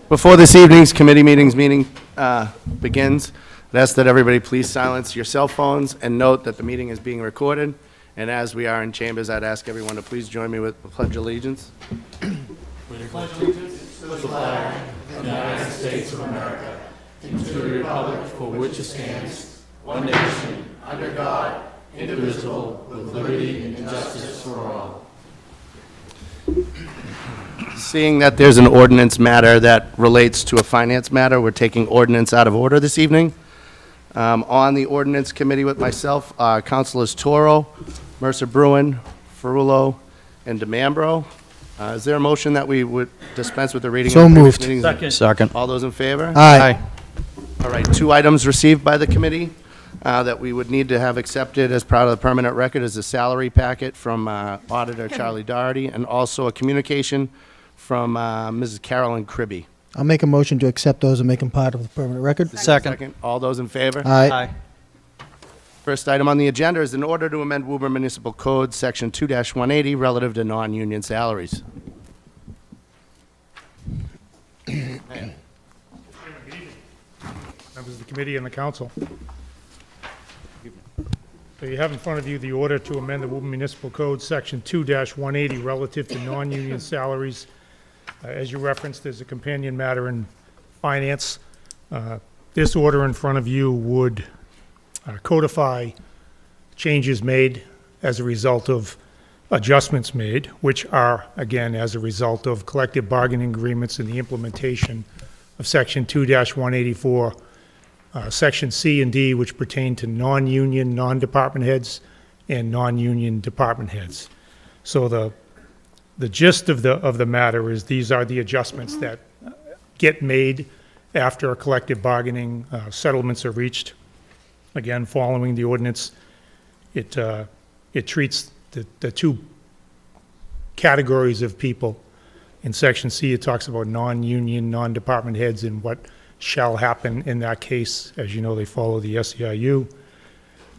Before this evening's committee meeting begins, I'd ask that everybody please silence your cell phones and note that the meeting is being recorded. And as we are in chambers, I'd ask everyone to please join me with the Pledge of Allegiance. Pledge allegiance to the flag of the United States of America and to the republic for which it stands, one nation, under God, indivisible, with liberty and justice for all. Seeing that there's an ordinance matter that relates to a finance matter, we're taking ordinance out of order this evening. On the ordinance committee with myself, Councilors Toro, Mercer Bruin, Ferrulo, and DeMambro. Is there a motion that we would dispense with the reading So of the previous moved. meetings? Second. All those in favor? Aye. All right, 2 items received by the committee that we would need to have accepted as part of the permanent record is a salary packet from Auditor Charlie Doherty and also a communication from Mrs. Carolyn Cribby. I'll make a motion to accept those and make them part of the permanent record. Second. All those in favor? Aye. First item on the agenda is in order to amend Woburn Municipal Code, Section 2-180, relative to non-union salaries. Members of the committee and the council. So you have in front of you the order to amend the Woburn Municipal Code, Section 2-180, relative to non-union salaries. As you referenced, there's a companion matter in finance. This order in front of you would codify changes made as a result of adjustments made, which are, again, as a result of collective bargaining agreements and the implementation of Section 2-184, Section C and D, which pertain to non-union, non-department heads, and non-union department heads. So the gist of the matter is these are the adjustments that get made after a collective bargaining settlements are reached. Again, following the ordinance, it treats the 2 categories of people. In Section C, it talks about non-union, non-department heads and what shall happen in that case. As you know, they follow the SEIU.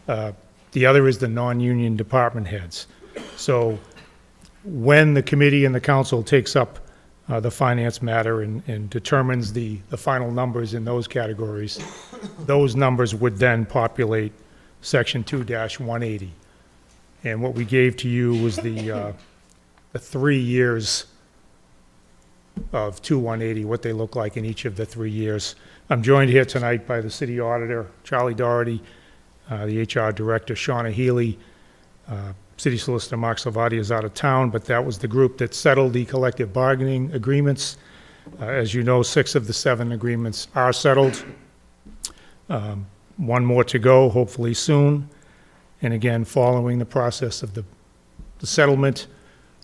The other is the non-union department heads. So when the committee and the council takes up the finance matter and determines the final numbers in those categories, those numbers would then populate Section 2-180. And what we gave to you was the 3 years of 2-180, what they look like in each of the 3 years. I'm joined here tonight by the city auditor, Charlie Doherty, the HR director, Shauna Healy, city solicitor Mark Salvati is out of town, but that was the group that settled the collective bargaining agreements. As you know, 6 of the 7 agreements are settled. 1 more to go, hopefully soon. And again, following the process of the settlement,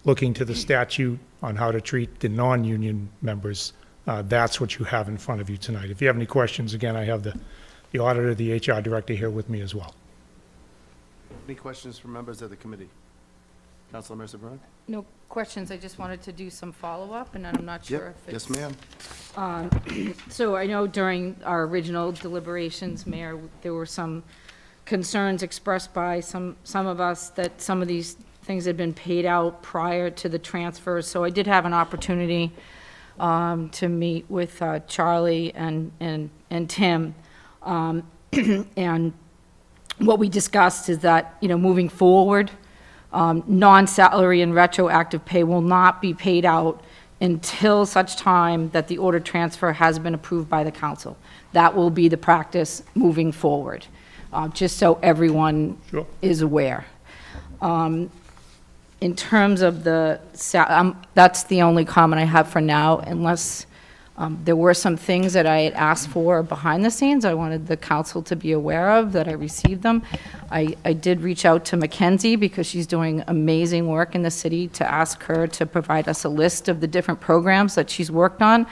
looking to the statute on how to treat the non-union members, that's what you have in front of you tonight. If you have any questions, again, I have the auditor, the HR director here with me as well. Any questions from members of the committee? Councilor Mercer Bruin? No questions. I just wanted to do some follow-up, and I'm not sure if it's... Yes, ma'am. So I know during our original deliberations, Mayor, there were some concerns expressed by some of us that some of these things had been paid out prior to the transfer. So I did have an opportunity to meet with Charlie and Tim, and what we discussed is that, moving forward, non-salary and retroactive pay will not be paid out until such time that the order transfer has been approved by the council. That will be the practice moving forward, just so everyone Sure. is aware. In terms of that's the only comment I have for now, unless there were some things that I had asked for behind the scenes. I wanted the council to be aware of, that I received them. I did reach out to Mackenzie because she's doing amazing work in the city, to ask her to provide us a list of the different programs that she's worked on.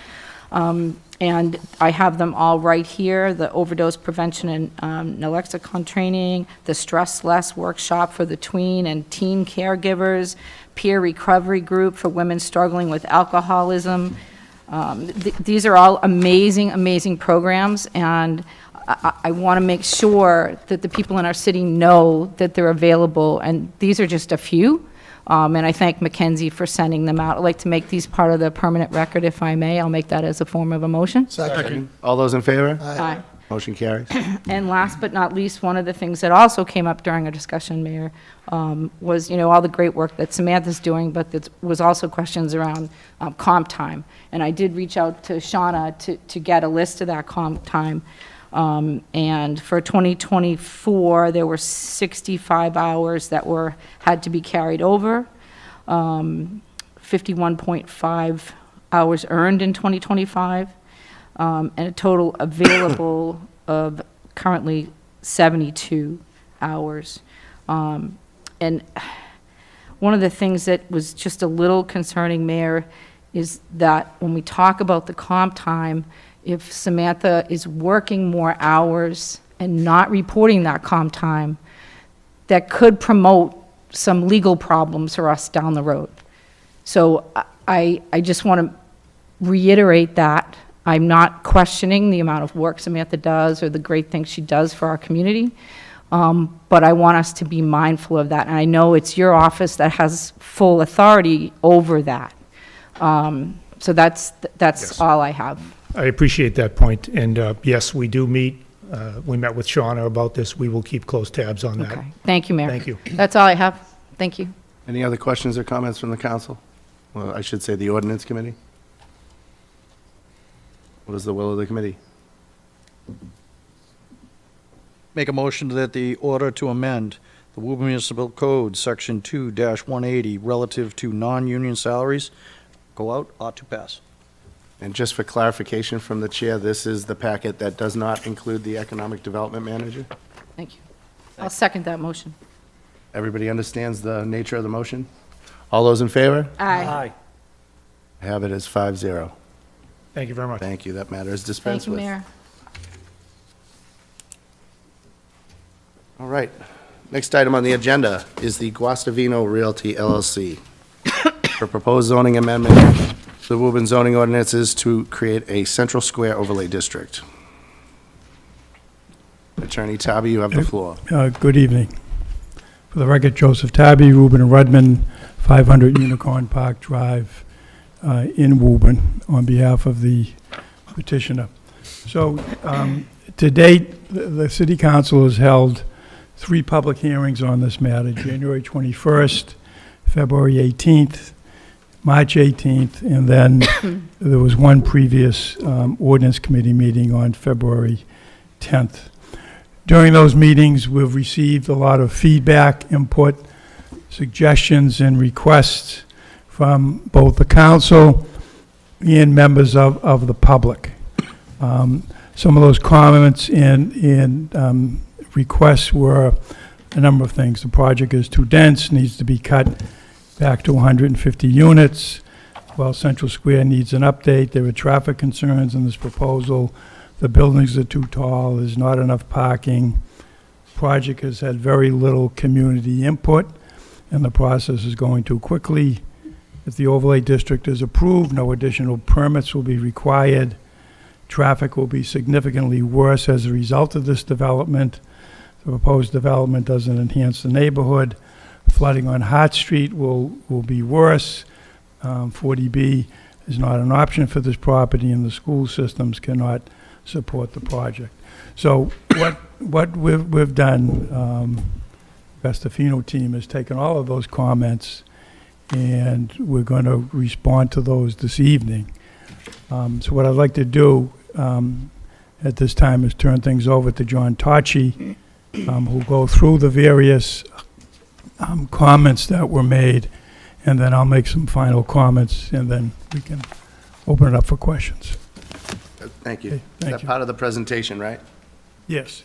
And I have them all right here: the overdose prevention and naloxone training, the Stress Less workshop for the tween and teen caregivers, peer recovery group for women struggling with alcoholism. These are all amazing, amazing programs, and I want to make sure that the people in our city know that they're available, and these are just a few. And I thank Mackenzie for sending them out. I'd like to make these part of the permanent record, if I may. I'll make that as a form of a motion. Second. All those in favor? Aye. Motion carries. And last but not least, one of the things that also came up during our discussion, Mayor, was, all the great work that Samantha's doing, but there was also questions around comp time. And I did reach out to Shauna to get a list of that comp time. And for 2024, there were 65 hours that had to be carried over, 51.5 hours earned in 2025, and a total available of currently 72 hours. And one of the things that was just a little concerning, Mayor, is that when we talk about the comp time, if Samantha is working more hours and not reporting that comp time, that could promote some legal problems for us down the road. So I just want to reiterate that. I'm not questioning the amount of work Samantha does or the great things she does for our community, but I want us to be mindful of that. And I know it's your office that has full authority over that. So that's Yes. all I have. I appreciate that point, and yes, we do meet. We met with Shauna about this. We will keep close tabs on that. Okay, thank you, Mayor. Thank you. That's all I have. Thank you. Any other questions or comments from the council? Well, I should say the ordinance committee. What is the will of the committee? Make a motion that the order to amend the Woburn Municipal Code, Section 2-180, relative to non-union salaries, go out, ought to pass. And just for clarification from the chair, this is the packet that does not include the economic development manager? Thank you. I'll second that motion. Everybody understands the nature of the motion? All those in favor? Aye. I have it as 5-0. Thank you very much. Thank you. That matter is Thank dispensed you, with. Mayor. All right. Next item on the agenda is the Guastavino Realty LLC. For proposed zoning amendment to the Woburn zoning ordinances to create a central square overlay district. Attorney Tabi, you have the floor. Good evening. For the record, Joseph Tabby, Reuben and Rudman, 500 Unicorn Park Drive in Woburn, on behalf of the petitioner. So, to date, the city council has held 3 public hearings on this matter, January 21st, February 18th, March 18th, and then there was one previous ordinance committee meeting on February 10th. During those meetings, we've received a lot of feedback, input, suggestions, and requests from both the council and members of the public. Some of those comments and requests were a number of things. The project is too dense, needs to be cut back to 150 units. Well, Central Square needs an update. There are traffic concerns in this proposal. The buildings are too tall. There's not enough parking. Project has had very little community input, and the process is going too quickly. If the overlay district is approved, no additional permits will be required. Traffic will be significantly worse as a result of this development. The proposed development doesn't enhance the neighborhood. Flooding on Hart Street will be worse. 40B is not an option for this property, and the school systems cannot support the project. So what we've done, Gustafino team has taken all of those comments, and we're going to respond to those this evening. So what I'd like to do at this time is turn things over to John Tocci, who'll go through the various comments that were made, and then I'll make some final comments, and then we can open it up for questions. Thank you. Okay, Is thank that you. part of the presentation, right? Yes.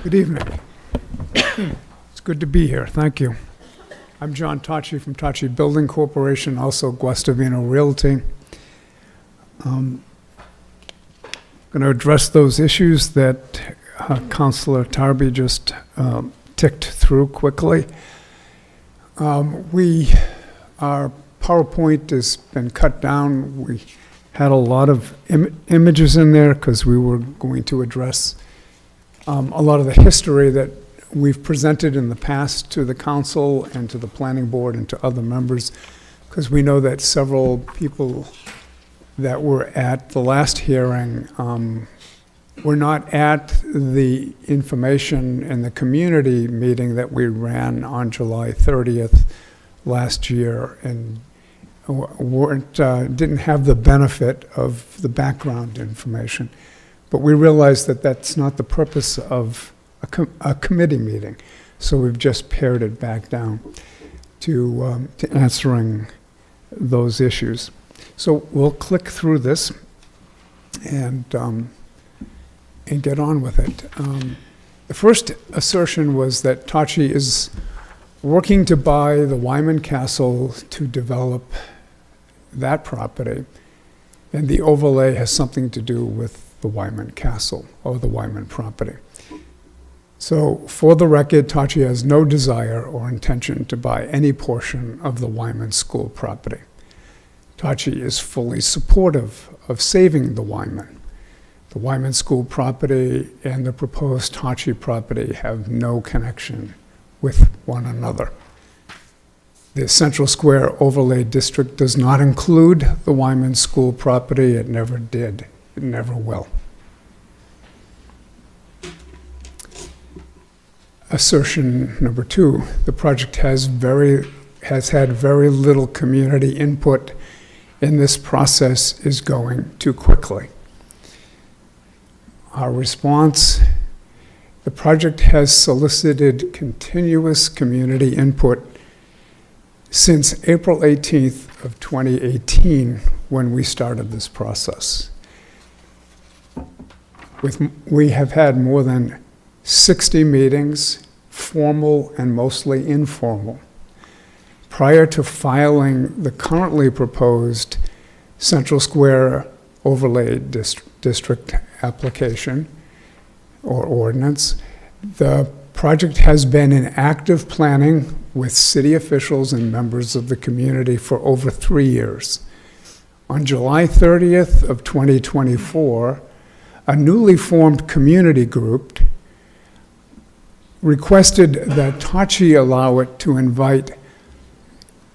Good evening. It's good to be here. Thank you. I'm John Tocci from Tocci Building Corporation, also Guastavino Realty. Going to address those issues that Councilor Tarby just ticked through quickly. We are PowerPoint has been cut down. We had a lot of images in there because we were going to address a lot of the history that we've presented in the past to the council and to the planning board and to other members, because we know that several people that were at the last hearing were not at the information and the community meeting that we ran on July 30th last year, and didn't have the benefit of the background information. But we realized that that's not the purpose of a committee meeting, so we've just pared it back down to answering those issues. So we'll click through this and get on with it. The first assertion was that Tachi is working to buy the Wyman Castle to develop that property, and the overlay has something to do with the Wyman Castle or the Wyman property. So for the record, Tachi has no desire or intention to buy any portion of the Wyman School property. Tachi is fully supportive of saving the Wyman. The Wyman School property and the proposed Tachi property have no connection with one another. The Central Square Overlay District does not include the Wyman School property. It never did. It never will. Assertion number 2, the project has had very little community input, and this process is going too quickly. Our response: the project has solicited continuous community input since April 18th of 2018, when we started this process. We have had more than 60 meetings, formal and mostly informal, prior to filing the currently proposed Central Square Overlay District application or ordinance. The project has been in active planning with city officials and members of the community for over 3 years. On July 30th of 2024, a newly formed community group requested that Tachi allow it to invite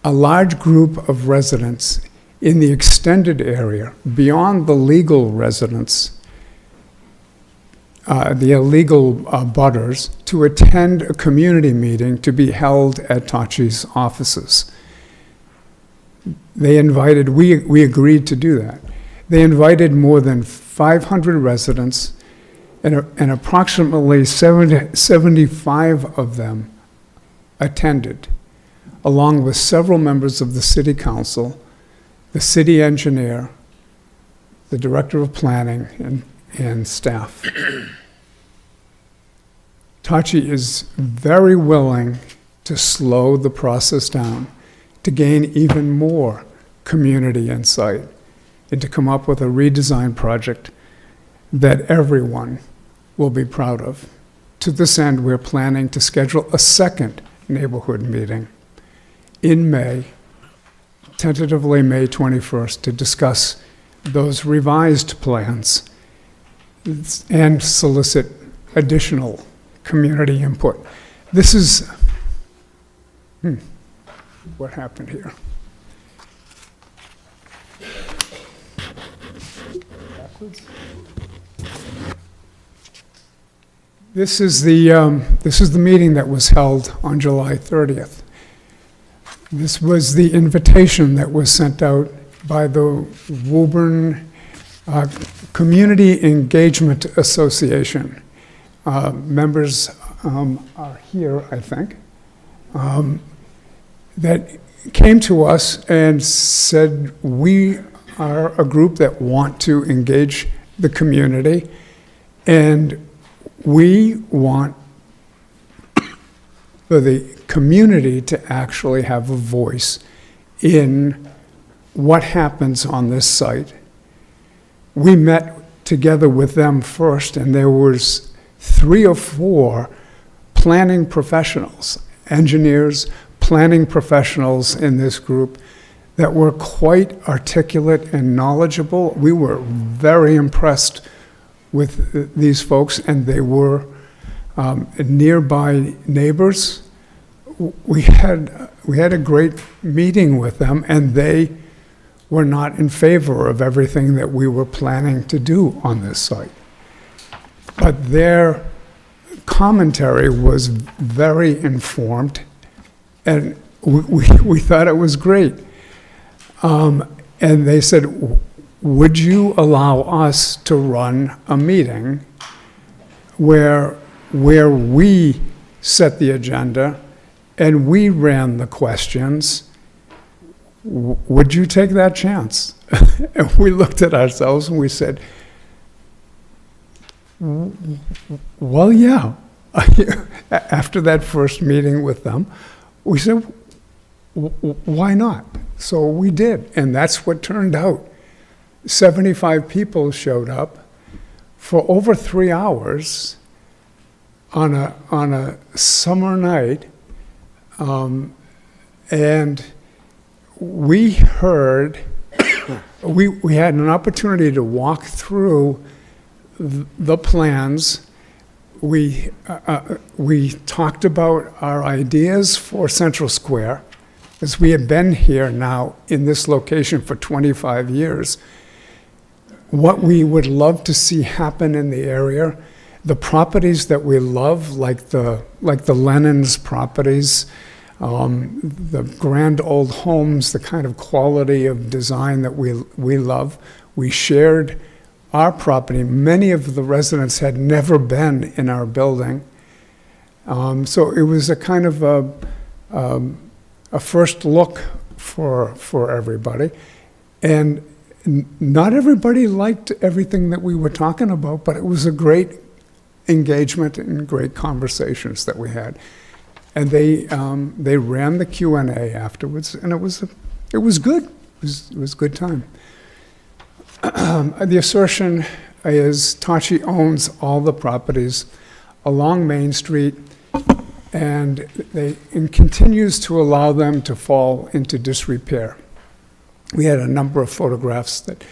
a large group of residents in the extended area beyond the legal residents, the illegal butters, to attend a community meeting to be held at Tachi's offices. They invited, we agreed to do that. They invited more than 500 residents, and approximately 75 of them attended, along with several members of the city council, the city engineer, the director of planning, and staff. Tachi is very willing to slow the process down, to gain even more community insight, and to come up with a redesign project that everyone will be proud of. To this end, we're planning to schedule a second neighborhood meeting in May, tentatively May 21st, to discuss those revised plans and solicit additional community input. This is, what happened here? Backwards? This is the meeting that was held on July 30th. This was the invitation that was sent out by the Woburn Community Engagement Association. Members are here, I think, that came to us and said, we are a group that want to engage the community, and we want for the community to actually have a voice in what happens on this site. We met together with them first, and there was 3 or 4 planning professionals, engineers, planning professionals in this group that were quite articulate and knowledgeable. We were very impressed with these folks, and they were nearby neighbors. We had a great meeting with them, and they were not in favor of everything that we were planning to do on this site. But their commentary was very informed, and we thought it was great. And they said, would you allow us to run a meeting where we set the agenda and we ran the questions? Would you take that chance? And we looked at ourselves and we said, well, yeah. After that first meeting with them, we said, why not? So we did, and that's what turned out. 75 people showed up for over 3 hours on a summer night, and we heard, we had an opportunity to walk through the plans. We talked about our ideas for Central Square, as we have been here now in this location for 25 years. What we would love to see happen in the area, the properties that we love, like the Lennon's properties, the grand old homes, the kind of quality of design that we love. We shared our property. Many of the residents had never been in our building. So it was a kind of a first look for everybody. And not everybody liked everything that we were talking about, but it was a great engagement and great conversations that we had. And they ran the Q&A afterwards, and it was good. It was a good time. The assertion is Tachi owns all the properties along Main Street, and continues to allow them to fall into disrepair. We had a number of photographs that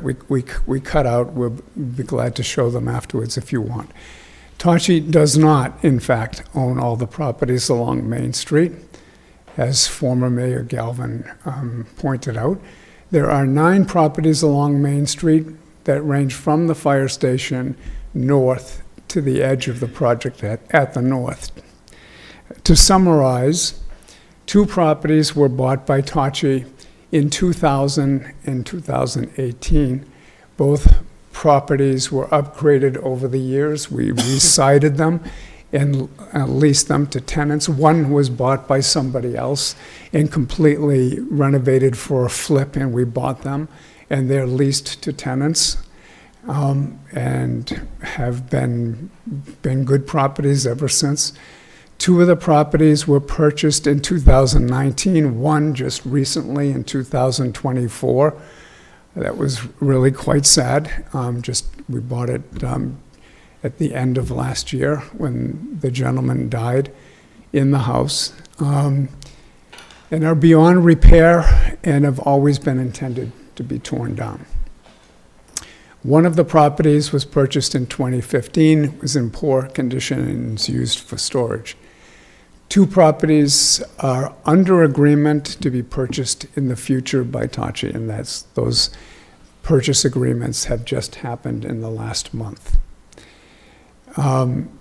we cut out. We'll be glad to show them afterwards if you want. Tachi does not, in fact, own all the properties along Main Street, as former Mayor Galvin pointed out. There are 9 properties along Main Street that range from the fire station north to the edge of the project at the north. To summarize, 2 properties were bought by Tachi in 2000 and 2018. Both properties were upgraded over the years. We resited them and leased them to tenants. One was bought by somebody else and completely renovated for a flip, and we bought them, and they're leased to tenants, and have been good properties ever since. 2 of the properties were purchased in 2019, one just recently in 2024. That was really quite sad. We bought it at the end of last year when the gentleman died in the house, and are beyond repair and have always been intended to be torn down. One of the properties was purchased in 2015, was in poor condition and is used for storage. 2 properties are under agreement to be purchased in the future by Tachi, and those purchase agreements have just happened in the last month.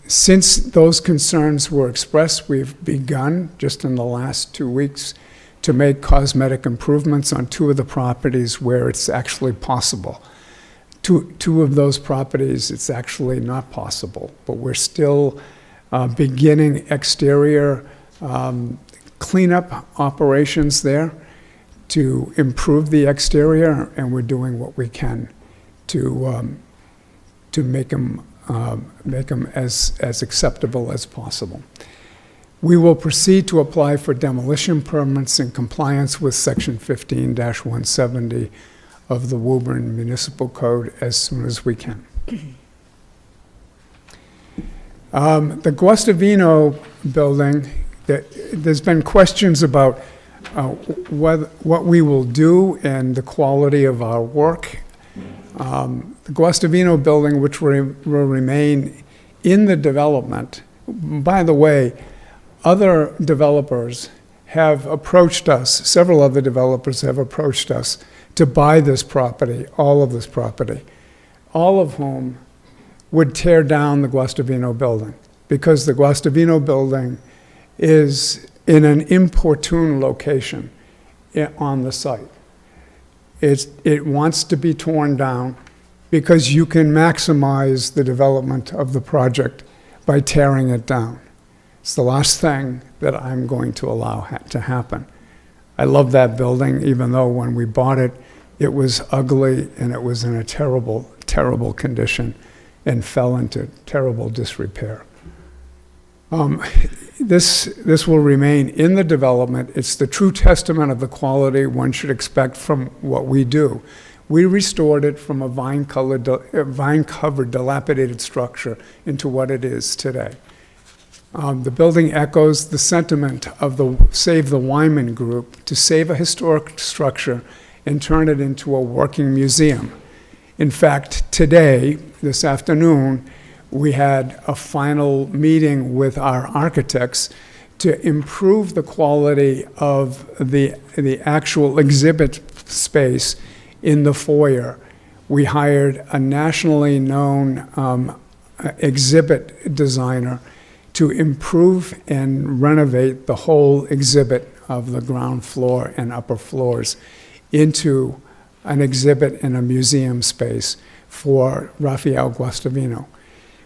Since those concerns were expressed, we've begun, just in the last 2 weeks, to make cosmetic improvements on 2 of the properties where it's actually possible. Two of those properties, it's actually not possible, but we're still beginning exterior cleanup operations there to improve the exterior, and we're doing what we can to make them as acceptable as possible. We will proceed to apply for demolition permits in compliance with Section 15-170 of the Woburn Municipal Code as soon as we can. The Guastavino building, there's been questions about what we will do and the quality of our work. The Guastavino building, which will remain in the development. By the way, other developers have approached us, several other developers have approached us to buy this property, all of this property, all of whom would tear down the Guastavino building, because the Guastavino building is in an importune location on the site. It wants to be torn down because you can maximize the development of the project by tearing it down. It's the last thing that I'm going to allow to happen. I love that building, even though when we bought it, it was ugly and it was in a terrible, terrible condition and fell into terrible disrepair. This will remain in the development. It's the true testament of the quality one should expect from what we do. We restored it from a vine-covered, dilapidated structure into what it is today. The building echoes the sentiment of the Save the Wyman group to save a historic structure and turn it into a working museum. In fact, today, this afternoon, we had a final meeting with our architects to improve the quality of the actual exhibit space in the foyer. We hired a nationally known exhibit designer to improve and renovate the whole exhibit of the ground floor and upper floors into an exhibit and a museum space for Rafael Guastavino.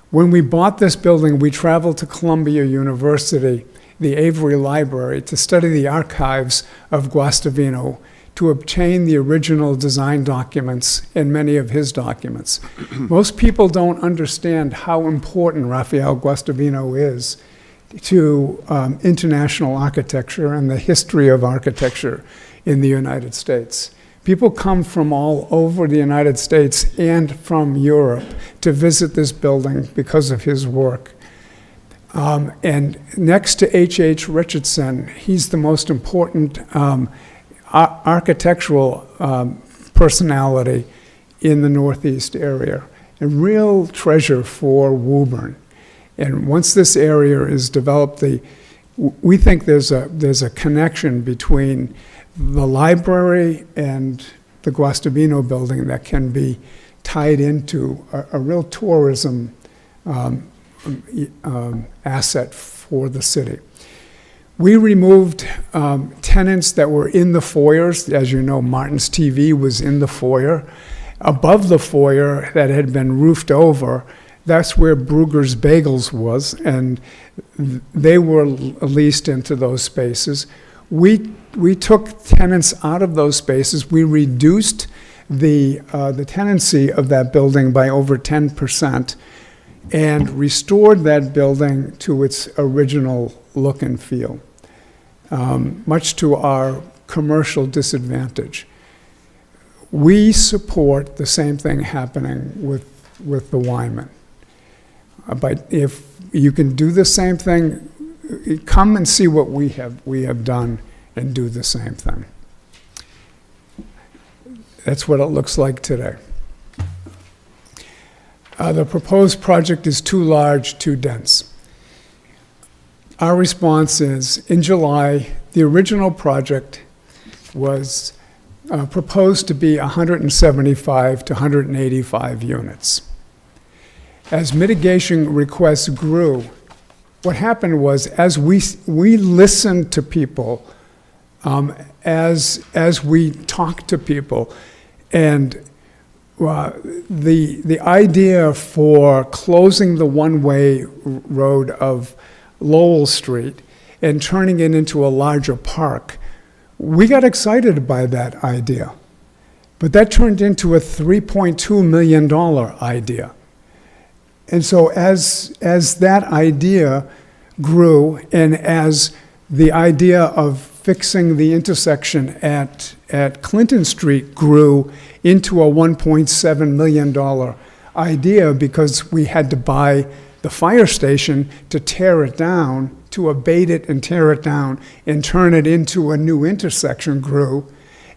When we bought this building, we traveled to Columbia University, the Avery Library, to study the archives of Guastavino, to obtain the original design documents and many of his documents. Most people don't understand how important Rafael Guastavino is to international architecture and the history of architecture in the United States. People come from all over the United States and from Europe to visit this building because of his work. And next to H.H. Richardson, he's the most important architectural personality in the Northeast area, a real treasure for Woburn. And once this area is developed, we think there's a connection between the library and the Guastavino building that can be tied into a real tourism asset for the city. We removed tenants that were in the foyers. As you know, Martin's TV was in the foyer. Above the foyer that had been roofed over, that's where Brugger's Bagels was, and they were leased into those spaces. We took tenants out of those spaces. We reduced the tenancy of that building by over 10% and restored that building to its original look and feel, much to our commercial disadvantage. We support the same thing happening with the Wyman. But if you can do the same thing, come and see what we have done and do the same thing. That's what it looks like today. The proposed project is too large, too dense. Our response is, in July, the original project was proposed to be 175 to 185 units. As mitigation requests grew, what happened was, as we listened to people, as we talked to people, and the idea for closing the one-way road of Lowell Street and turning it into a larger park, we got excited by that idea. But that turned into a $3.2 million idea. And so as that idea grew, and as the idea of fixing the intersection at Clinton Street grew into a $1.7 million idea, because we had to buy the fire station to tear it down, to abate it and tear it down and turn it into a new intersection grew.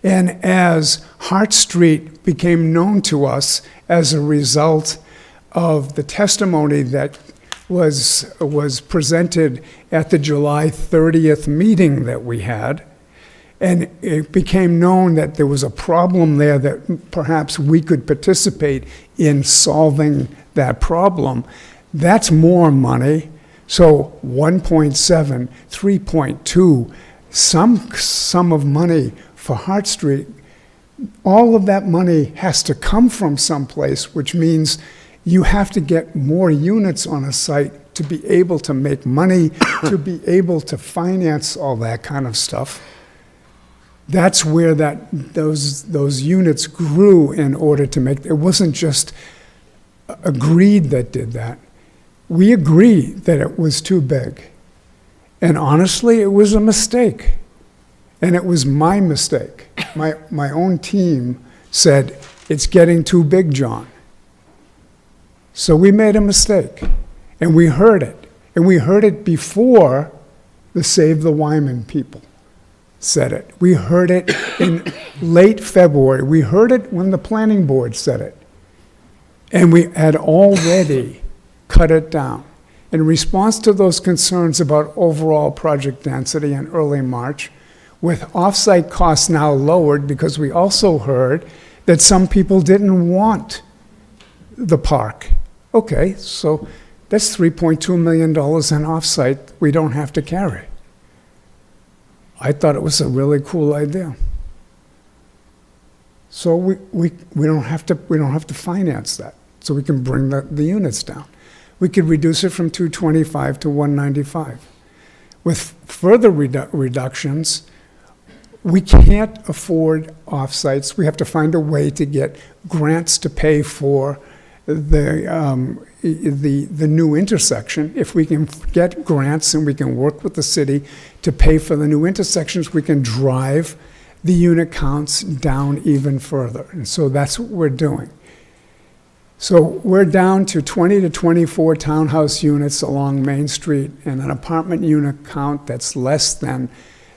And as Hart Street became known to us as a result of the testimony that was presented at the July 30th meeting that we had, and it became known that there was a problem there that perhaps we could participate in solving that problem, that's more money. So 1.7, 3.2, some sum of money for Hart Street, all of that money has to come from someplace, which means you have to get more units on a site to be able to make money, to be able to finance all that kind of stuff. That's where those units grew in order to make, it wasn't just Agreed that did that. We agreed that it was too big. And honestly, it was a mistake. And it was my mistake. My own team said, it's getting too big, John. So we made a mistake. And we heard it. And we heard it before the Save the Wyman people said it. We heard it in late February. We heard it when the planning board said it. And we had already cut it down. In response to those concerns about overall project density in early March, with off-site costs now lowered, because we also heard that some people didn't want the park. Okay, so that's $3.2 million in off-site we don't have to carry. I thought it was a really cool idea. So we don't have to finance that. So we can bring the units down. We could reduce it from 225 to 195. With further reductions, we can't afford off-sites. We have to find a way to get grants to pay for the new intersection. If we can get grants and we can work with the city to pay for the new intersections, we can drive the unit counts down even further. And so that's what we're doing. So we're down to 20 to 24 townhouse units along Main Street and an apartment unit count that's less than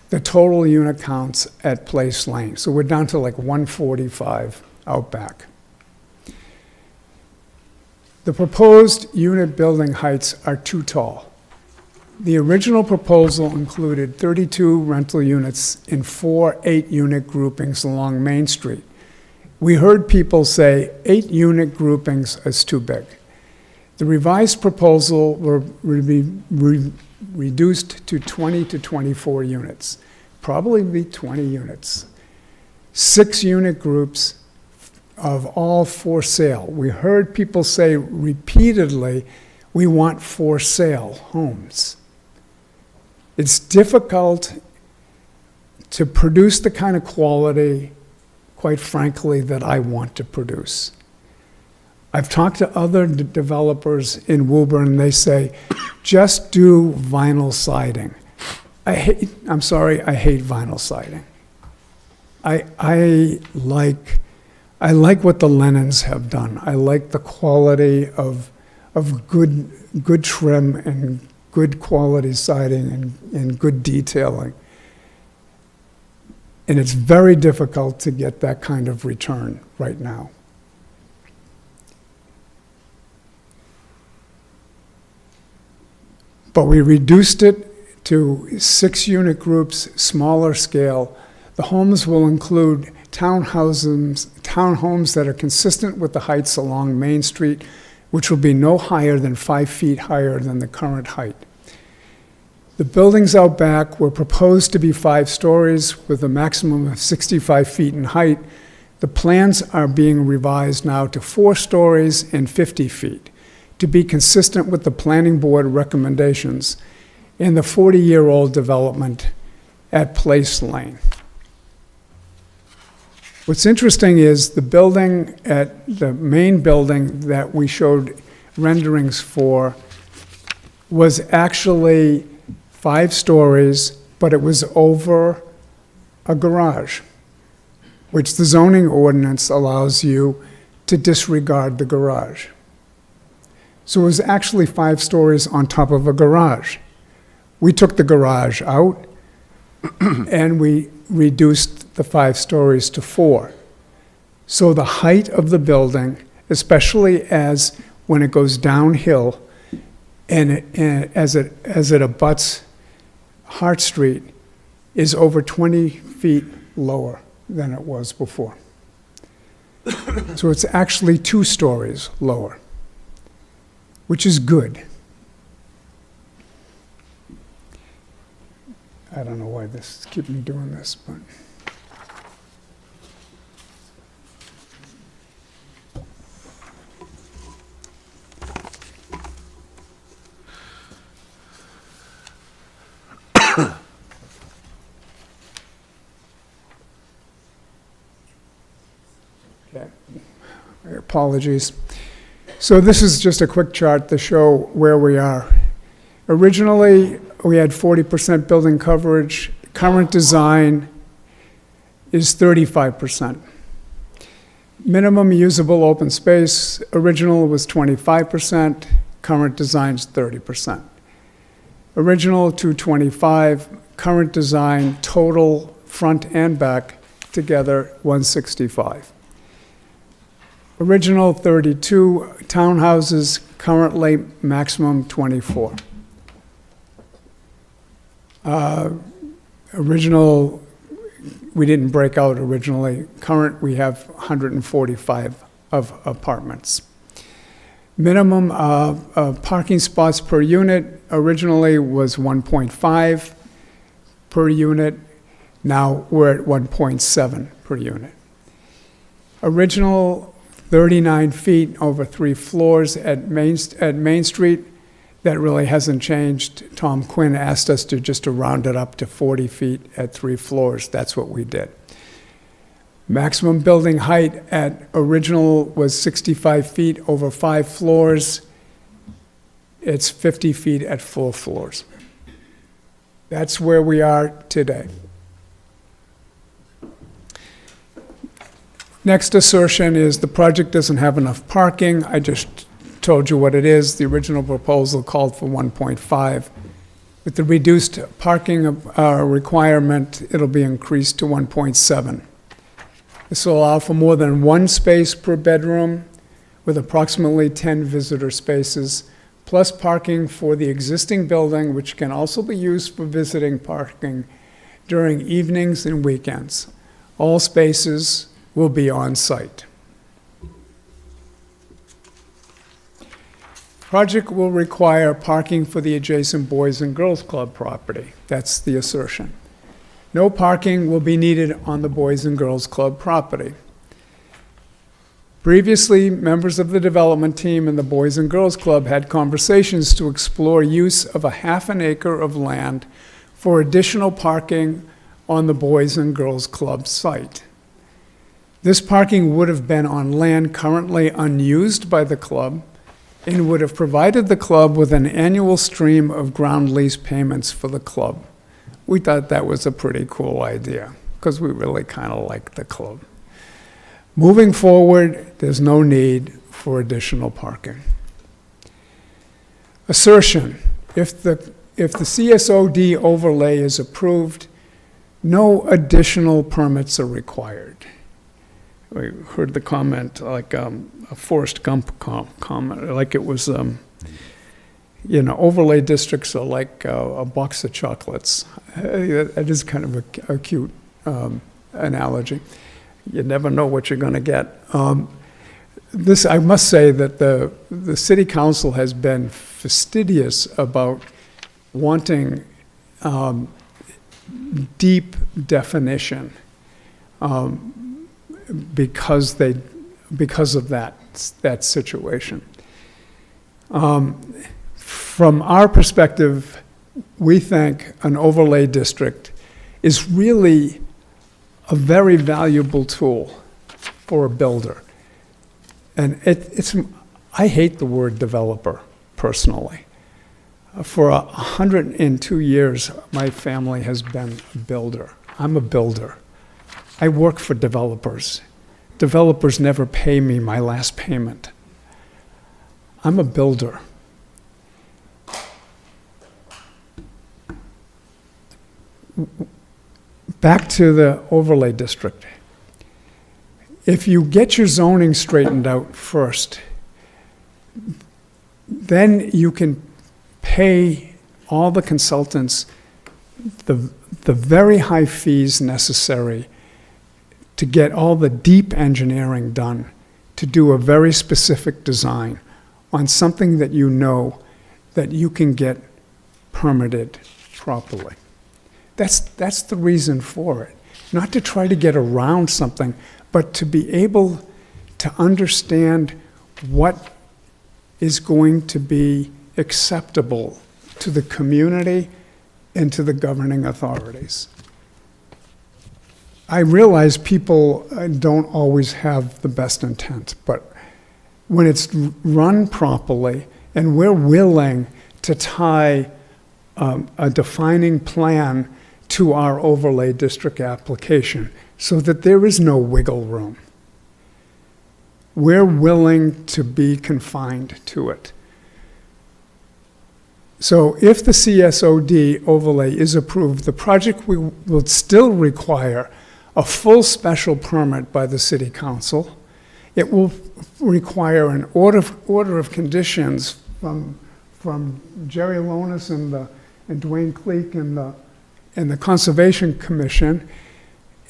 the total unit counts at Place Lane. So we're down to like 145 out back. The proposed unit building heights are too tall. The original proposal included 32 rental units in 4 8-unit groupings along Main Street. We heard people say 8-unit groupings is too big. The revised proposal will be reduced to 20 to 24 units, probably be 20 units. 6-unit groups of all for sale. We heard people say repeatedly, we want for sale homes. It's difficult to produce the kind of quality, quite frankly, that I want to produce. I've talked to other developers in Woburn, and they say, just do vinyl siding. I hate vinyl siding. I like what the Lennons have done. I like the quality of good trim and good quality siding and good detailing. And it's very difficult to get that kind of return right now. But we reduced it to 6-unit groups, smaller scale. The homes will include townhomes that are consistent with the heights along Main Street, which will be no higher than 5 feet higher than the current height. The buildings out back were proposed to be 5 stories with a maximum of 65 feet in height. The plans are being revised now to 4 stories and 50 feet to be consistent with the planning board recommendations in the 40-year-old development at Place Lane. What's interesting is the building the main building that we showed renderings for was actually 5 stories, but it was over a garage, which the zoning ordinance allows you to disregard the garage. So it was actually 5 stories on top of a garage. We took the garage out and we reduced the 5 stories to 4. So the height of the building, especially as when it goes downhill and as it abuts Hart Street, is over 20 feet lower than it was before. So it's actually 2 stories lower, which is good. I don't know why this keeps me doing this, but. Okay. Apologies. So this is just a quick chart to show where we are. Originally, we had 40% building coverage. Current design is 35%. Minimum usable open space, original was 25%, current design's 30%. Original 225, current design, total front and back together 165. Original 32 townhouses, currently maximum 24. Original, we didn't break out originally. Current, we have 145 of apartments. Minimum parking spots per unit originally was 1.5 per unit. Now we're at 1.7 per unit. Original 39 feet over 3 floors at Main Street. That really hasn't changed. Tom Quinn asked us to round it up to 40 feet at 3 floors. That's what we did. Maximum building height at original was 65 feet over 5 floors. It's 50 feet at 4 floors. That's where we are today. Next assertion is the project doesn't have enough parking. I just told you what it is. The original proposal called for 1.5. With the reduced parking requirement, it'll be increased to 1.7. This will allow for more than 1 space per bedroom with approximately 10 visitor spaces, plus parking for the existing building, which can also be used for visiting parking during evenings and weekends. All spaces will be on site. Project will require parking for the adjacent Boys and Girls Club property. That's the assertion. No parking will be needed on the Boys and Girls Club property. Previously, members of the development team and the Boys and Girls Club had conversations to explore use of a half an acre of land for additional parking on the Boys and Girls Club site. This parking would have been on land currently unused by the club and would have provided the club with an annual stream of ground lease payments for the club. We thought that was a pretty cool idea because we really kind of like the club. Moving forward, there's no need for additional parking. Assertion, if the CSOD overlay is approved, no additional permits are required. We heard the comment like a Forrest Gump comment, like it was, overlay districts are like a box of chocolates. That is kind of a cute analogy. You never know what you're going to get. I must say that the city council has been fastidious about wanting deep definition because of that situation. From our perspective, we think an overlay district is really a very valuable tool for a builder. And I hate the word developer, personally. For 102 years, my family has been a builder. I'm a builder. I work for developers. Developers never pay me my last payment. I'm a builder. Back to the overlay district. If you get your zoning straightened out first, then you can pay all the consultants the very high fees necessary to get all the deep engineering done, to do a very specific design on something that you know that you can get permitted properly. That's the reason for it. Not to try to get around something, but to be able to understand what is going to be acceptable to the community and to the governing authorities. I realize people don't always have the best intent, but when it's run properly and we're willing to tie a defining plan to our overlay district application so that there is no wiggle room, we're willing to be confined to it. So if the CSOD overlay is approved, the project will still require a full special permit by the city council. It will require an order of conditions from Jerry Lonis and Dwayne Cleek and the Conservation Commission,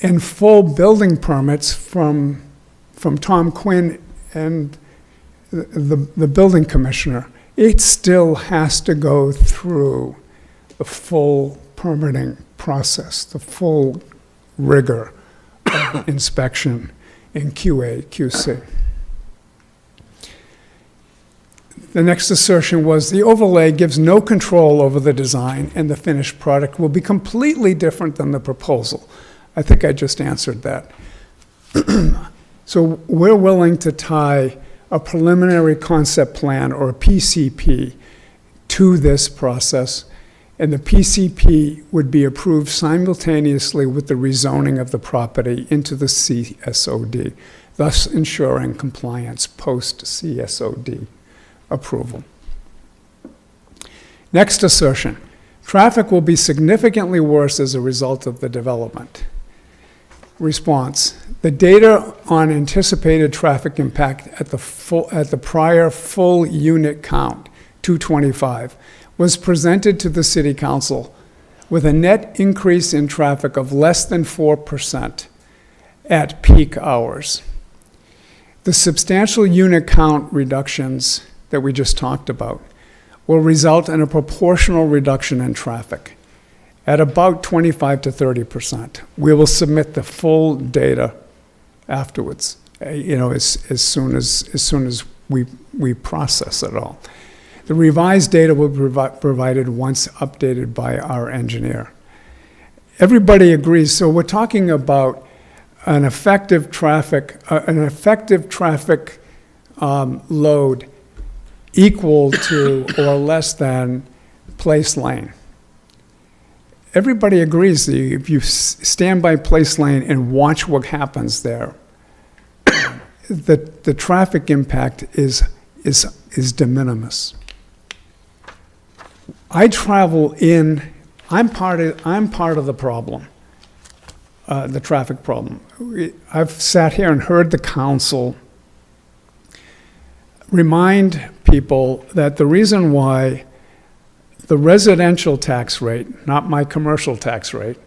and full building permits from Tom Quinn and the building commissioner. It still has to go through the full permitting process, the full rigor of inspection in QA, QC. The next assertion was the overlay gives no control over the design and the finished product will be completely different than the proposal. I think I just answered that. So we're willing to tie a preliminary concept plan, or a PCP, to this process, and the PCP would be approved simultaneously with the rezoning of the property into the CSOD, thus ensuring compliance post-CSOD approval. Next assertion, traffic will be significantly worse as a result of the development. Response, the data on anticipated traffic impact at the prior full unit count, 225, was presented to the City Council with a net increase in traffic of less than 4% at peak hours. The substantial unit count reductions that we just talked about will result in a proportional reduction in traffic at about 25 to 30%. We will submit the full data afterwards, as soon as we process it all. The revised data will be provided once updated by our engineer. Everybody agrees, so we're talking about an effective traffic load equal to or less than Place Lane. Everybody agrees that if you stand by Place Lane and watch what happens there, the traffic impact is de minimis. I travel in. I'm part of the problem, the traffic problem. I've sat here and heard the council remind people that the reason why the residential tax rate, not my commercial tax rate,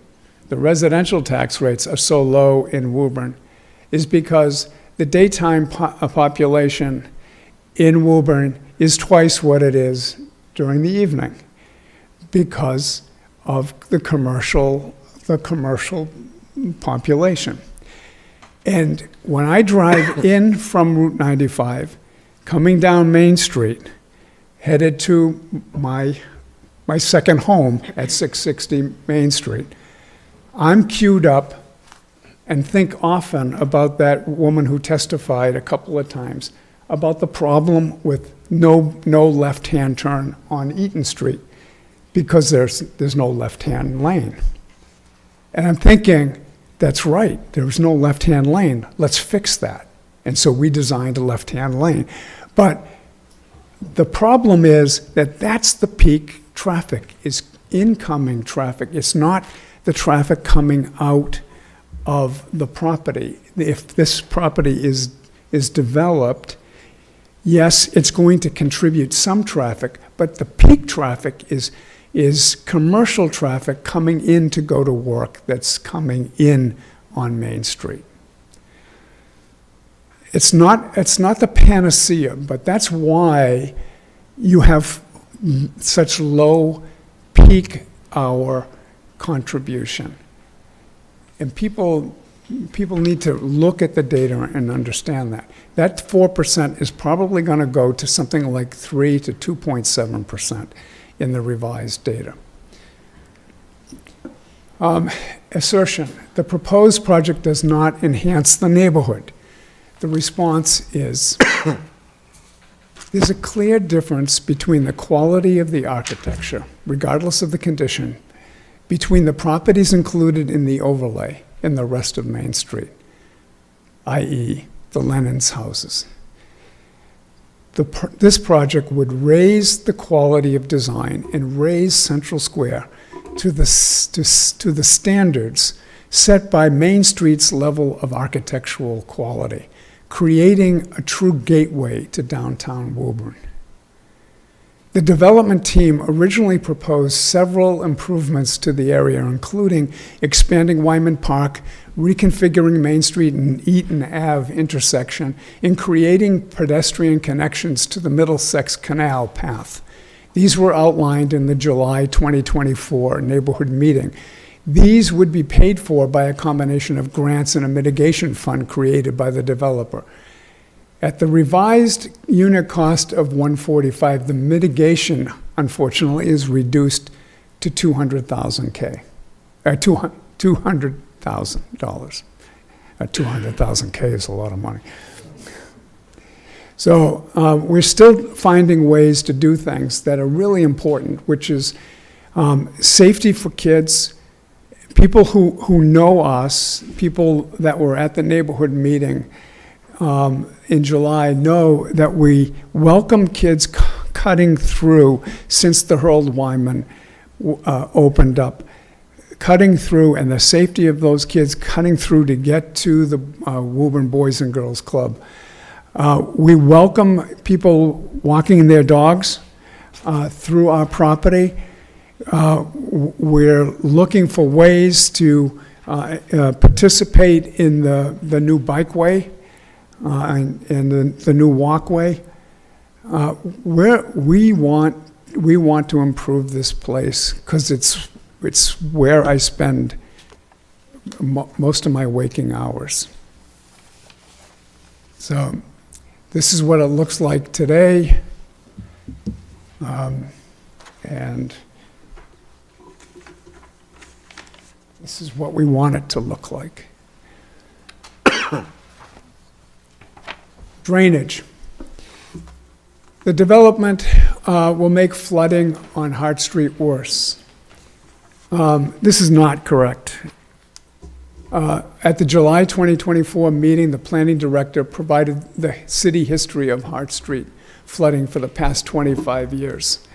the residential tax rates are so low in Woburn is because the daytime population in Woburn is twice what it is during the evening because of the commercial population. And when I drive in from Route 95, coming down Main Street, headed to my second home at 660 Main Street, I'm queued up and think often about that woman who testified a couple of times about the problem with no left-hand turn on Eaton Street because there's no left-hand lane. And I'm thinking, that's right, there's no left-hand lane, let's fix that. And so we designed a left-hand lane. But The problem is that that's the peak traffic, is incoming traffic. It's not the traffic coming out of the property. If this property is developed, yes, it's going to contribute some traffic, but the peak traffic is commercial traffic coming in to go to work that's coming in on Main Street. It's not the panacea, but that's why you have such low peak hour contribution. And people need to look at the data and understand that. That 4% is probably going to go to something like 3 to 2.7% in the revised data. Assertion, the proposed project does not enhance the neighborhood. The response is, there's a clear difference between the quality of the architecture, regardless of the condition, between the properties included in the overlay and the rest of Main Street, i.e. the Lennon's houses. This project would raise the quality of design and raise Central Square to the standards set by Main Street's level of architectural quality, creating a true gateway to downtown Woburn. The development team originally proposed several improvements to the area, including expanding Wyman Park, reconfiguring Main Street and Eaton Ave intersection, and creating pedestrian connections to the Middlesex Canal path. These were outlined in the July 2024 neighborhood meeting. These would be paid for by a combination of grants and a mitigation fund created by the developer. At the revised unit cost of $145, the mitigation, unfortunately, is reduced to $200,000. $200,000 is a lot of money. So we're still finding ways to do things that are really important, which is safety for kids. People who know us, people that were at the neighborhood meeting in July, know that we welcome kids cutting through since the Harold Wyman opened up. Cutting through, and the safety of those kids cutting through to get to the Woburn Boys and Girls Club. We welcome people walking their dogs through our property. We're looking for ways to participate in the new bikeway and the new walkway. We want to improve this place because it's where I spend most of my waking hours. So this is what it looks like today. And this is what we want it to look like. Drainage. The development will make flooding on Hart Street worse. This is not correct. At the July 2024 meeting, the planning director provided the city history of Hart Street flooding for the past 25 years.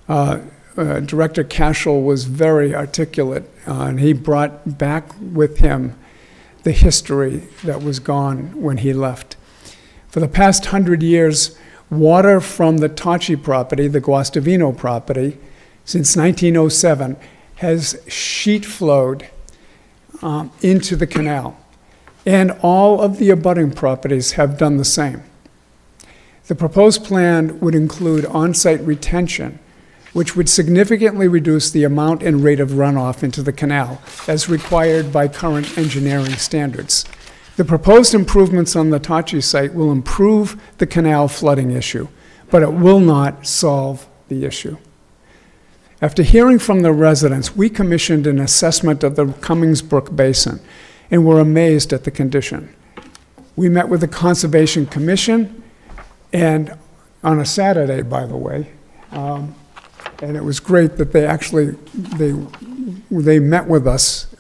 Director Cashel was very articulate, and he brought back with him the history that was gone when he left. For the past 100 years, water from the Tocci property, the Guastavino property, since 1907, has sheet flowed into the canal. And all of the abutting properties have done the same. The proposed plan would include on-site retention, which would significantly reduce the amount and rate of runoff into the canal, as required by current engineering standards. The proposed improvements on the Tocci site will improve the canal flooding issue, but it will not solve the issue. After hearing from the residents, we commissioned an assessment of the Cummings Brook Basin and were amazed at the condition. We met with the Conservation Commission, and on a Saturday, by the way, and it was great that they actually, they met with us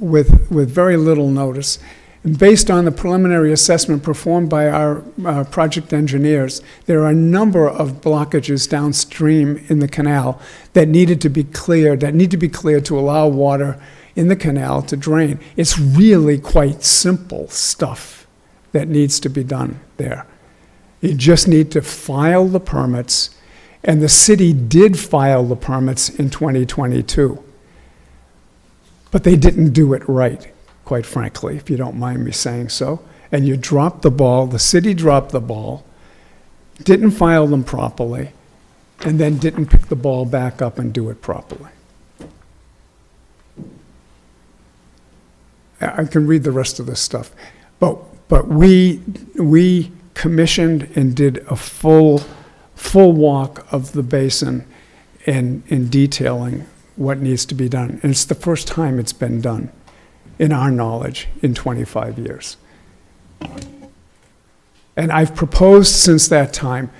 with very little notice, And based on the preliminary assessment performed by our project engineers, there are a number of blockages downstream in the canal that needed to be cleared, to allow water in the canal to drain. It's really quite simple stuff that needs to be done there. You just need to file the permits, and the city did file the permits in 2022. But they didn't do it right, quite frankly, if you don't mind me saying so. And you dropped the ball, the city dropped the ball, didn't file them properly, and then didn't pick the ball back up and do it properly. I can read the rest of this stuff. But we commissioned and did a full walk of the basin in detailing what needs to be done. And it's the first time it's been done, in our knowledge, in 25 years. And I've proposed since that time,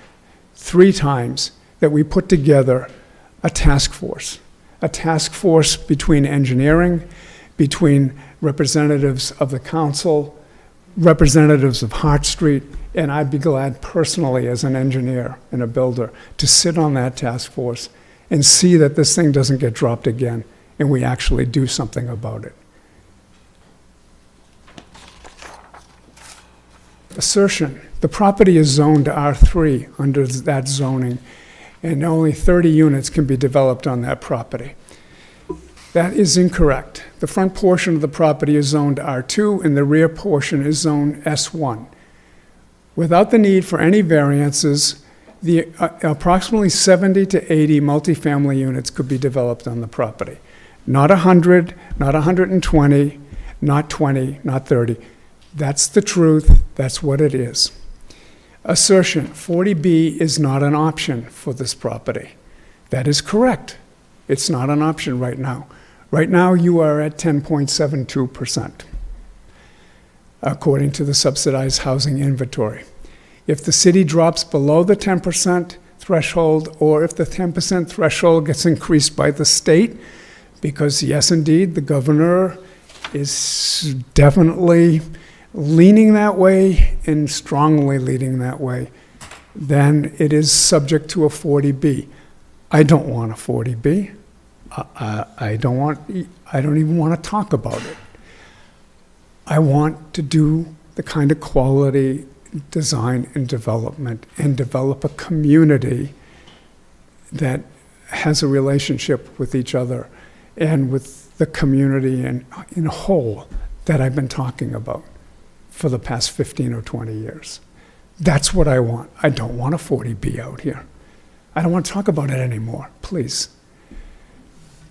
3 times, that we put together a task force between engineering, between representatives of the council, representatives of Hart Street, and I'd be glad personally as an engineer and a builder to sit on that task force and see that this thing doesn't get dropped again and we actually do something about it. Assertion, the property is zoned R3 under that zoning, and only 30 units can be developed on that property. That is incorrect. The front portion of the property is zoned R2 and the rear portion is zoned S1. Without the need for any variances, the approximately 70 to 80 multifamily units could be developed on the property. Not 100, not 120, not 20, not 30. That's the truth. That's what it is. Assertion, 40B is not an option for this property. That is correct. It's not an option right now. Right now, you are at 10.72%, according to the subsidized housing inventory. If the city drops below the 10% threshold, or if the 10% threshold gets increased by the state, because yes, indeed, the governor is definitely leaning that way and strongly leading that way, then it is subject to a 40B. I don't want a 40B. I don't even want to talk about it. I want to do the kind of quality design and development and develop a community that has a relationship with each other and with the community in whole that I've been talking about for the past 15 or 20 years. That's what I want. I don't want a 40B out here. I don't want to talk about it anymore, please.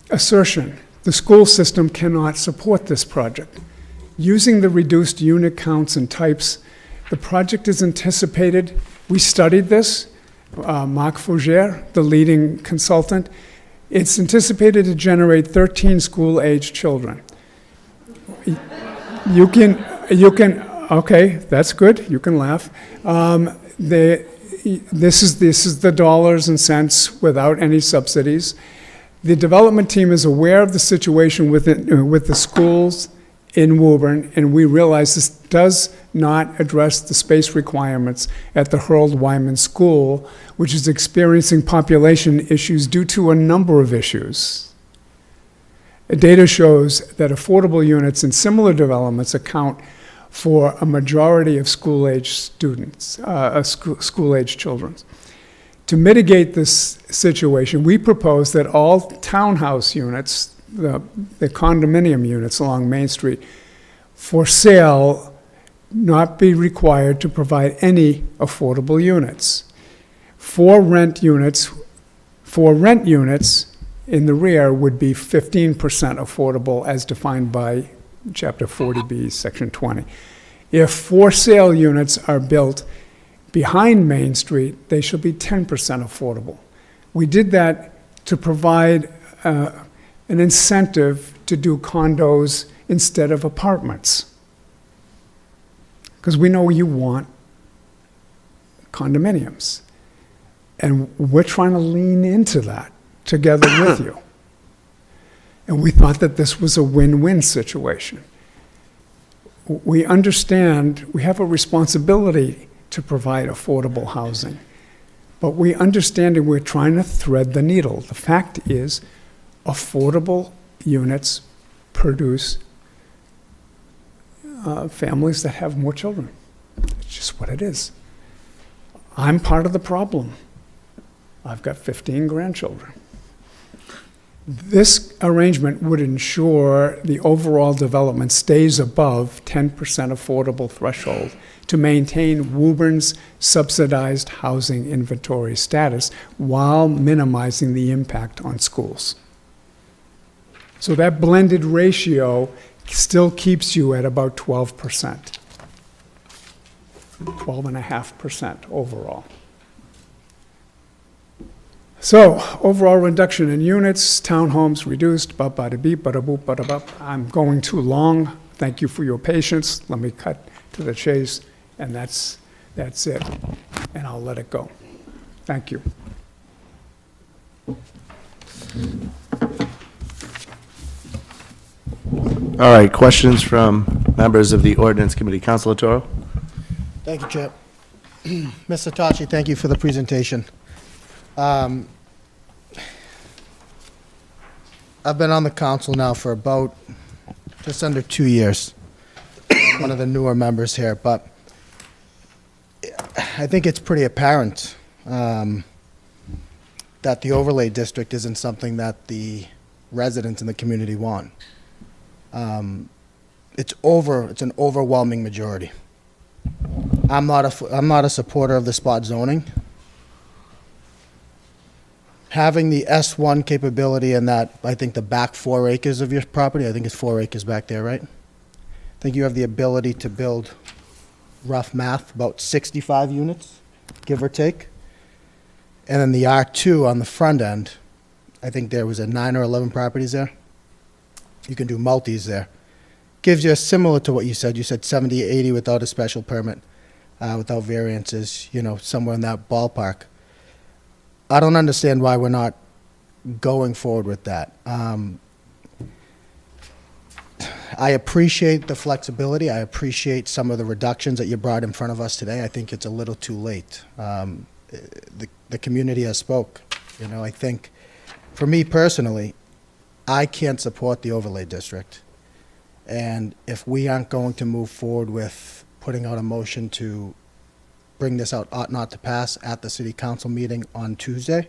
Assertion, the school system cannot support this project. Using the reduced unit counts and types, the project is anticipated, we studied this, Marc Fougere, the leading consultant, it's anticipated to generate 13 school-aged children. You can, okay, that's good, you can laugh. This is the dollars and cents without any subsidies. The development team is aware of the situation with the schools in Woburn, and we realize this does not address the space requirements at the Harold Wyman School, which is experiencing population issues due to a number of issues. Data shows that affordable units in similar developments account for a majority of school-age students, school-age children. To mitigate this situation, we propose that all townhouse units, the condominium units along Main Street, for sale, not be required to provide any affordable units. For rent units in the rear would be 15% affordable as defined by Chapter 40B, Section 20. If for sale units are built behind Main Street, they shall be 10% affordable. We did that to provide an incentive to do condos instead of apartments. Because we know you want condominiums. And we're trying to lean into that together with you. And we thought that this was a win-win situation. we understand we have a responsibility to provide affordable housing, but we understand we're trying to thread the needle. The fact is, affordable units produce families that have more children. It's just what it is. I'm part of the problem. I've got 15 grandchildren. This arrangement would ensure the overall development stays above 10% affordable threshold to maintain Woburn's subsidized housing inventory status while minimizing the impact on schools. So that blended ratio still keeps you at about 12%, 12.5% overall. So, overall reduction in units, townhomes reduced, ba-ba-da-beep, ba-da-boop, ba-da-bop. I'm going too long. Thank you for your patience. Let me cut to the chase, and that's it. And I'll let it go. Thank you. All right, questions from members of the Ordinance Committee. Councilor Toro? Thank you, Chair. Mr. Tachi, thank you for the presentation. I've been on the council now for about just under 2 years. One of the newer members here, but I think it's pretty apparent that the overlay district isn't something that the residents in the community want. It's an overwhelming majority. I'm not a supporter of the spot zoning. Having the S1 capability in that, I think the back 4 acres of your property, I think it's 4 acres back there, right? I think you have the ability to build, rough math, about 65 units, give or take. And then the R2 on the front end, I think there was 9 or 11 properties there. You can do multis there. Gives you a similar to what you said. You said 70, 80 without a special permit, without variances, somewhere in that ballpark. I don't understand why we're not going forward with that. I appreciate the flexibility. I appreciate some of the reductions that you brought in front of us today. I think it's a little too late. The community has spoke. I think, for me personally, I can't support the overlay district. And if we aren't going to move forward with putting out a motion to bring this out ought not to pass at the city council meeting on Tuesday,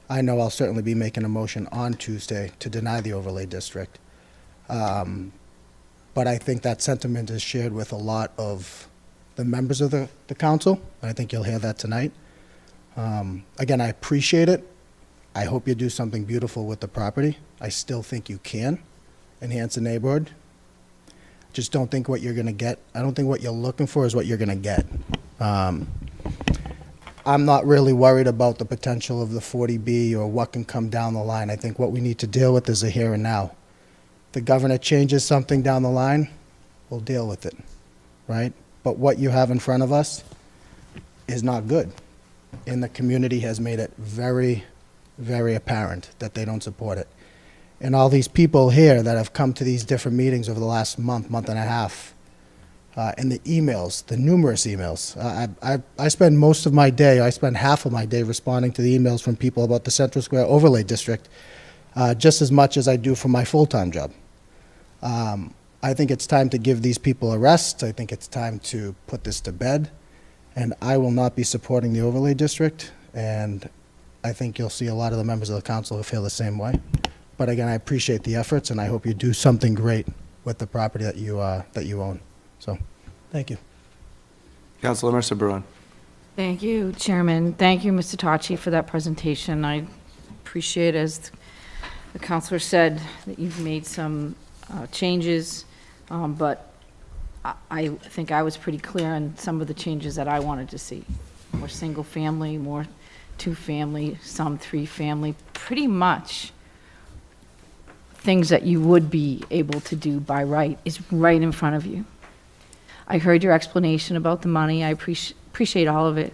I know I'll certainly be making a motion on Tuesday to deny the overlay district. But I think that sentiment is shared with a lot of the members of the council, and I think you'll hear that tonight. Again, I appreciate it. I hope you do something beautiful with the property. I still think you can enhance the neighborhood. Just don't think what you're going to get. I don't think what you're looking for is what you're going to get. I'm not really worried about the potential of the 40B or what can come down the line. I think what we need to deal with is the here and now. If the governor changes something down the line, we'll deal with it, right? But what you have in front of us is not good. And the community has made it very, very apparent that they don't support it. And all these people here that have come to these different meetings over the last month and a half, and the emails, the numerous emails. I spend most of my day, I spend half of my day responding to the emails from people about the Central Square Overlay District, just as much as I do for my full-time job. I think it's time to give these people a rest. I think it's time to put this to bed. And I will not be supporting the Overlay District. And I think you'll see a lot of the members of the council who feel the same way. But again, I appreciate the efforts, and I hope you do something great with the property that you own. So, thank you. Councilor Mercer Bruin? Thank you, Chairman. Thank you, Mr. Tachi, for that presentation. I appreciate, as the counselor said, that you've made some changes, but I think I was pretty clear on some of the changes that I wanted to see. More single-family, more two-family, some three-family, pretty much things that you would be able to do by right is right in front of you. I heard your explanation about the money. I appreciate all of it.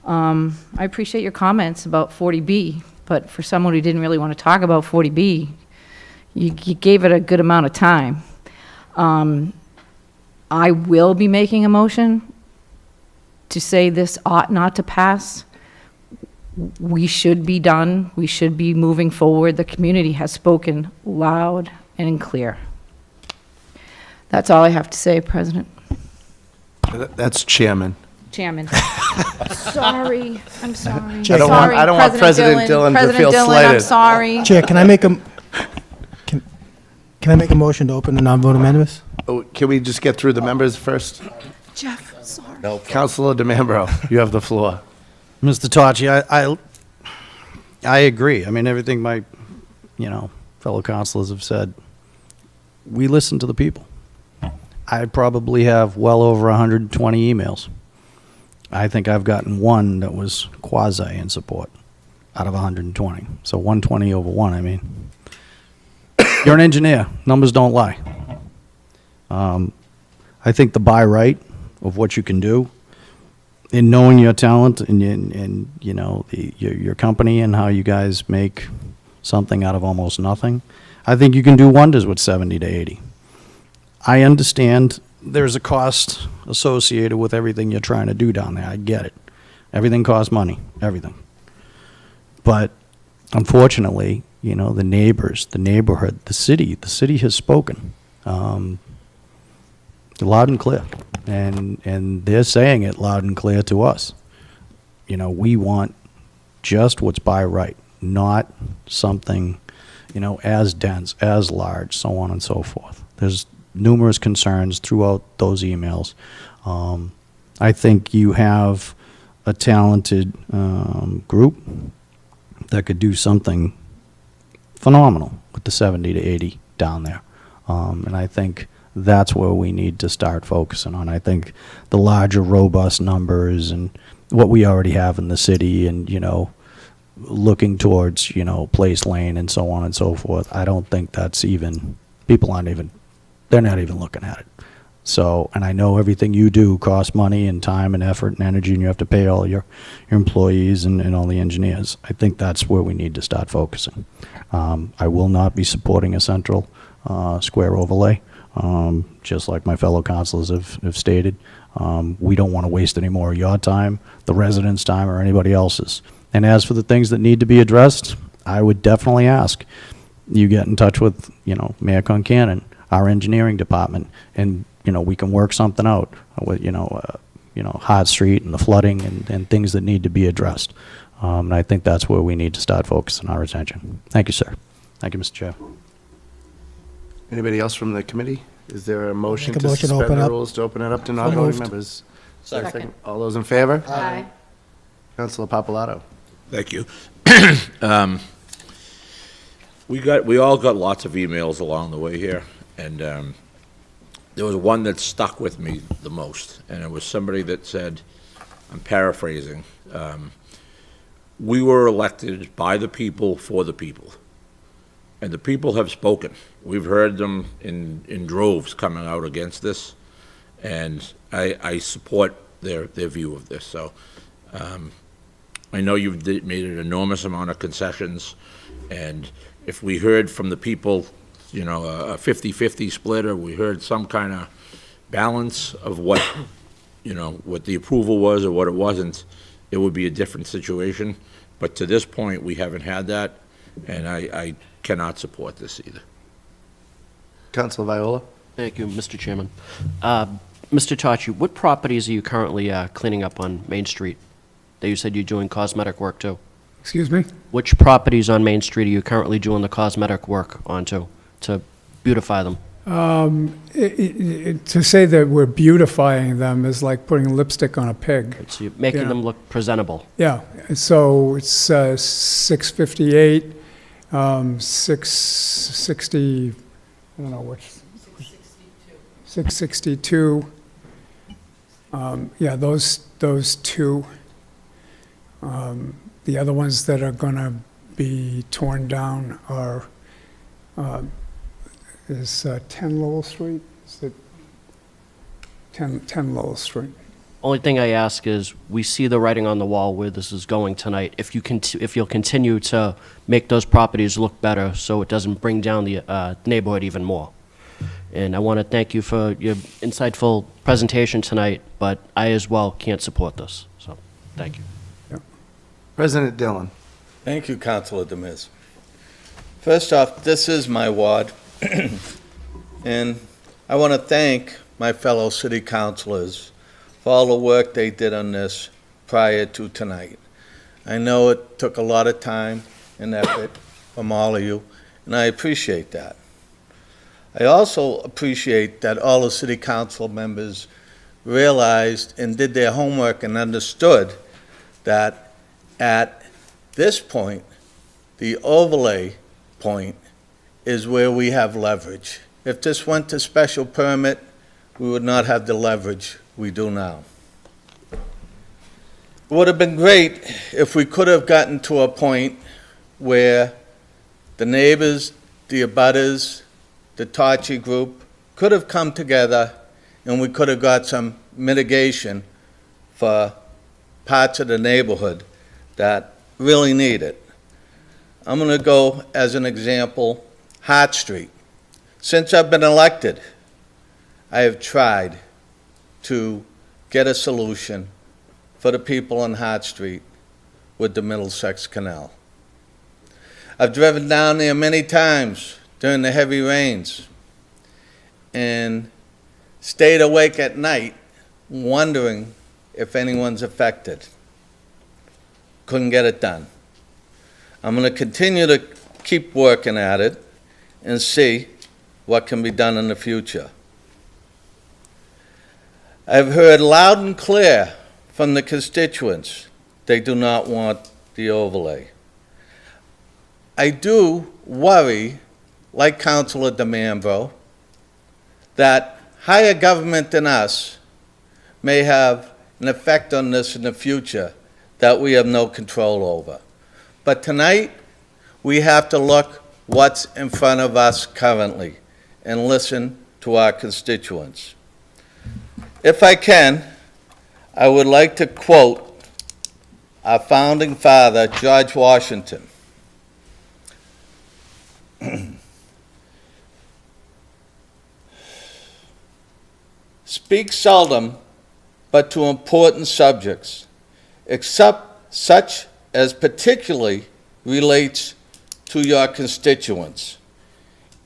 I appreciate your comments about 40B, but for someone who didn't really want to talk about 40B, you gave it a good amount of time. I will be making a motion to say this ought not to pass. We should be done. We should be moving forward. The community has spoken loud and clear. That's all I have to say, President. That's chairman. Chairman. Sorry, I'm sorry. I don't want President Dillon to feel I'm slighted. sorry. Chair, can I make a, can I make a motion to open the non-voting members? Oh, can we just get through the members first? Jeff, sorry. Councilor DeMambro, you have the floor. Mr. Tachi, I agree. I mean, everything my, fellow councilors have said, we listen to the people. I probably have well over 120 emails. I think I've gotten one that was quasi in support out of 120. So 120 over one, I mean. You're an engineer. Numbers don't lie. I think the buy right of what you can do in knowing your talent and your company and how you guys make something out of almost nothing, I think you can do wonders with 70 to 80. I understand there's a cost associated with everything you're trying to do down there. I get it. Everything costs money, everything. But unfortunately, the neighbors, the neighborhood, the city has spoken loud and clear. And they're saying it loud and clear to us. We want just what's by right, not something, as dense, as large, so on and so forth. There's numerous concerns throughout those emails. I think you have a talented group that could do something phenomenal with the 70 to 80 down there. And I think that's where we need to start focusing on. I think the larger, robust numbers and what we already have in the city and, looking towards, Place Lane and so on and so forth, I don't think that's even, they're not even looking at it. So, and I know everything you do costs money and time and effort and energy, and you have to pay all your employees and all the engineers. I think that's where we need to start focusing. I will not be supporting a central square overlay, just like my fellow councilors have stated. We don't want to waste any more of your time, the residents' time, or anybody else's. And as for the things that need to be addressed, I would definitely ask you get in touch with, Mayor Concanon, our engineering department, and, we can work something out with, Hart Street and the flooding and things that need to be addressed. And I think that's where we need to start focusing our attention. Thank you, sir. Thank you, Mr. Chair. Anybody else from the committee? Is there a motion Make a to motion to suspend open the up. rules to open it up to non-voting moved. members? Second. All those in favor? Aye. Councilor Papalato. Thank you. We all got lots of emails along the way here, and there was one that stuck with me the most, and it was somebody that said, I'm paraphrasing, we were elected by the people for the people, and the people have spoken. We've heard them in droves coming out against this, and I support their view of this. So I know you've made an enormous amount of concessions, and if we heard from the people, a 50-50 split, or we heard some kind of balance of what, what the approval was or what it wasn't, it would be a different situation. But to this point, we haven't had that, and I cannot support this either. Councilor Viola. Thank you, Mr. Chairman. Mr. Tachi, what properties are you currently cleaning up on Main Street? That you said you're doing cosmetic work to? Excuse me? Which properties on Main Street are you currently doing the cosmetic work onto to beautify them? To say that we're beautifying them is like putting lipstick on a pig. So you're making Yeah. them look presentable. Yeah, so it's 658, 660, I don't know which. 662. Yeah, those two. The other ones that are going to be torn down are, is 10 Lowell Street? Is it 10 Lowell Street? Only thing I ask is, we see the writing on the wall where this is going tonight. If you'll continue to make those properties look better so it doesn't bring down the neighborhood even more. And I want to thank you for your insightful presentation tonight, but I as well can't support this. So, thank you. President Dillon. Thank you, Councilor Demis. First off, this is my ward, and I want to thank my fellow city councilors for all the work they did on this prior to tonight. I know it took a lot of time and effort from all of you, and I appreciate that. I also appreciate that all the city council members realized and did their homework and understood that at this point, the overlay point is where we have leverage. If this went to special permit, we would not have the leverage we do now. It would have been great if we could have gotten to a point where the neighbors, the abutters, the Tachi group could have come together and we could have got some mitigation for parts of the neighborhood that really need it. I'm going to go as an example, Hart Street. Since I've been elected, I have tried to get a solution for the people on Hart Street with the Middlesex Canal. I've driven down there many times during the heavy rains and stayed awake at night wondering if anyone's affected. Couldn't get it done. I'm going to continue to keep working at it and see what can be done in the future. I've heard loud and clear from the constituents they do not want the overlay. I do worry, like Councilor DeMambro, that higher government than us may have an effect on this in the future that we have no control over. But tonight, we have to look what's in front of us currently and listen to our constituents. If I can, I would like to quote our founding father, George Washington. Speak seldom, but to important subjects, except such as particularly relates to your constituents.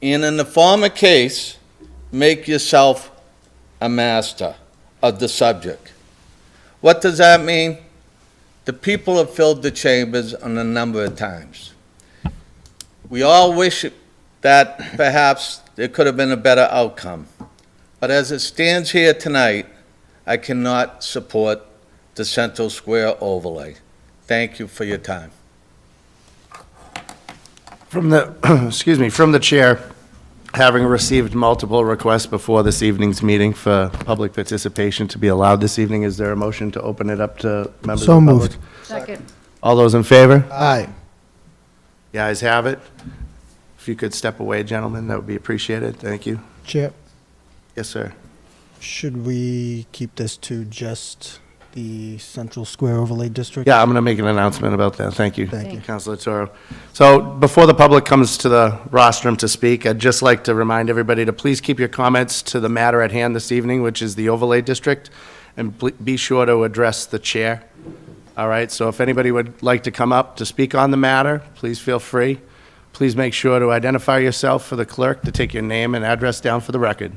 And in the former case, make yourself a master of the subject. What does that mean? The people have filled the chambers on a number of times. We all wish that perhaps there could have been a better outcome. But as it stands here tonight, I cannot support the Central Square overlay. Thank you for your time. From the, excuse me, from the chair, having received multiple requests before this evening's meeting for public participation to be allowed this evening, is there a motion to open it up to members So of the public? moved. Second. All those in favor? Aye. The ayes have it. If you could step away, gentlemen, that would be appreciated. Thank you. Chair, Yes, sir. should we keep this to just the Central Square Overlay District? Yeah, I'm going to make an announcement about that. Thank you. Thank you. Councilor Toro. So before the public comes to the rostrum to speak, I'd just like to remind everybody to please keep your comments to the matter at hand this evening, which is the overlay district, and be sure to address the chair. All right, so if anybody would like to come up to speak on the matter, please feel free. Please make sure to identify yourself for the clerk to take your name and address down for the record.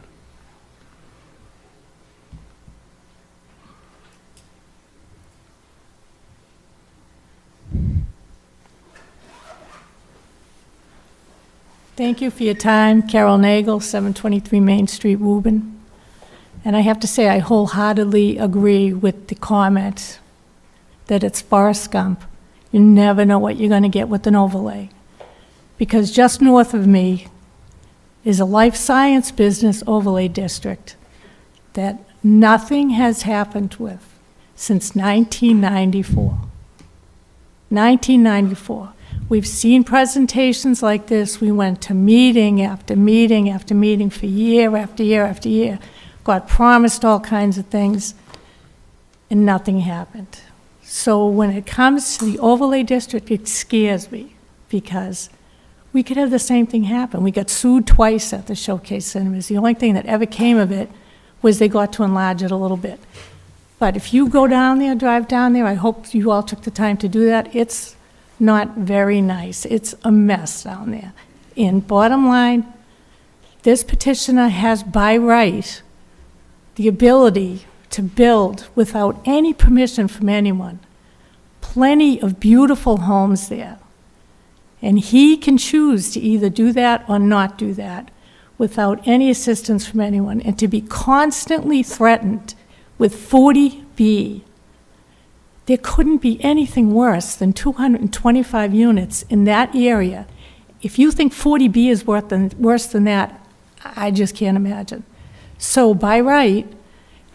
Thank you for your time. Carol Nagel, 723 Main Street, Woburn. And I have to say, I wholeheartedly agree with the comment that it's forest scump. You never know what you're going to get with an overlay. Because just north of me is a life science business overlay district that nothing has happened with since 1994. 1994. We've seen presentations like this. We went to meeting after meeting after meeting for year after year after year. Got promised all kinds of things, and nothing happened. So when it comes to the overlay district, it scares me, because we could have the same thing happen. We got sued twice at the Showcase Cinemas. The only thing that ever came of it was they got to enlarge it a little bit. But if you go down there, drive down there, I hope you all took the time to do that. It's not very nice. It's a mess down there. And bottom line, this petitioner has by right the ability to build without any permission from anyone. Plenty of beautiful homes there. And he can choose to either do that or not do that without any assistance from anyone. And to be constantly threatened with 40B, there couldn't be anything worse than 225 units in that area. If you think 40B is worse than that, I just can't imagine. So by right,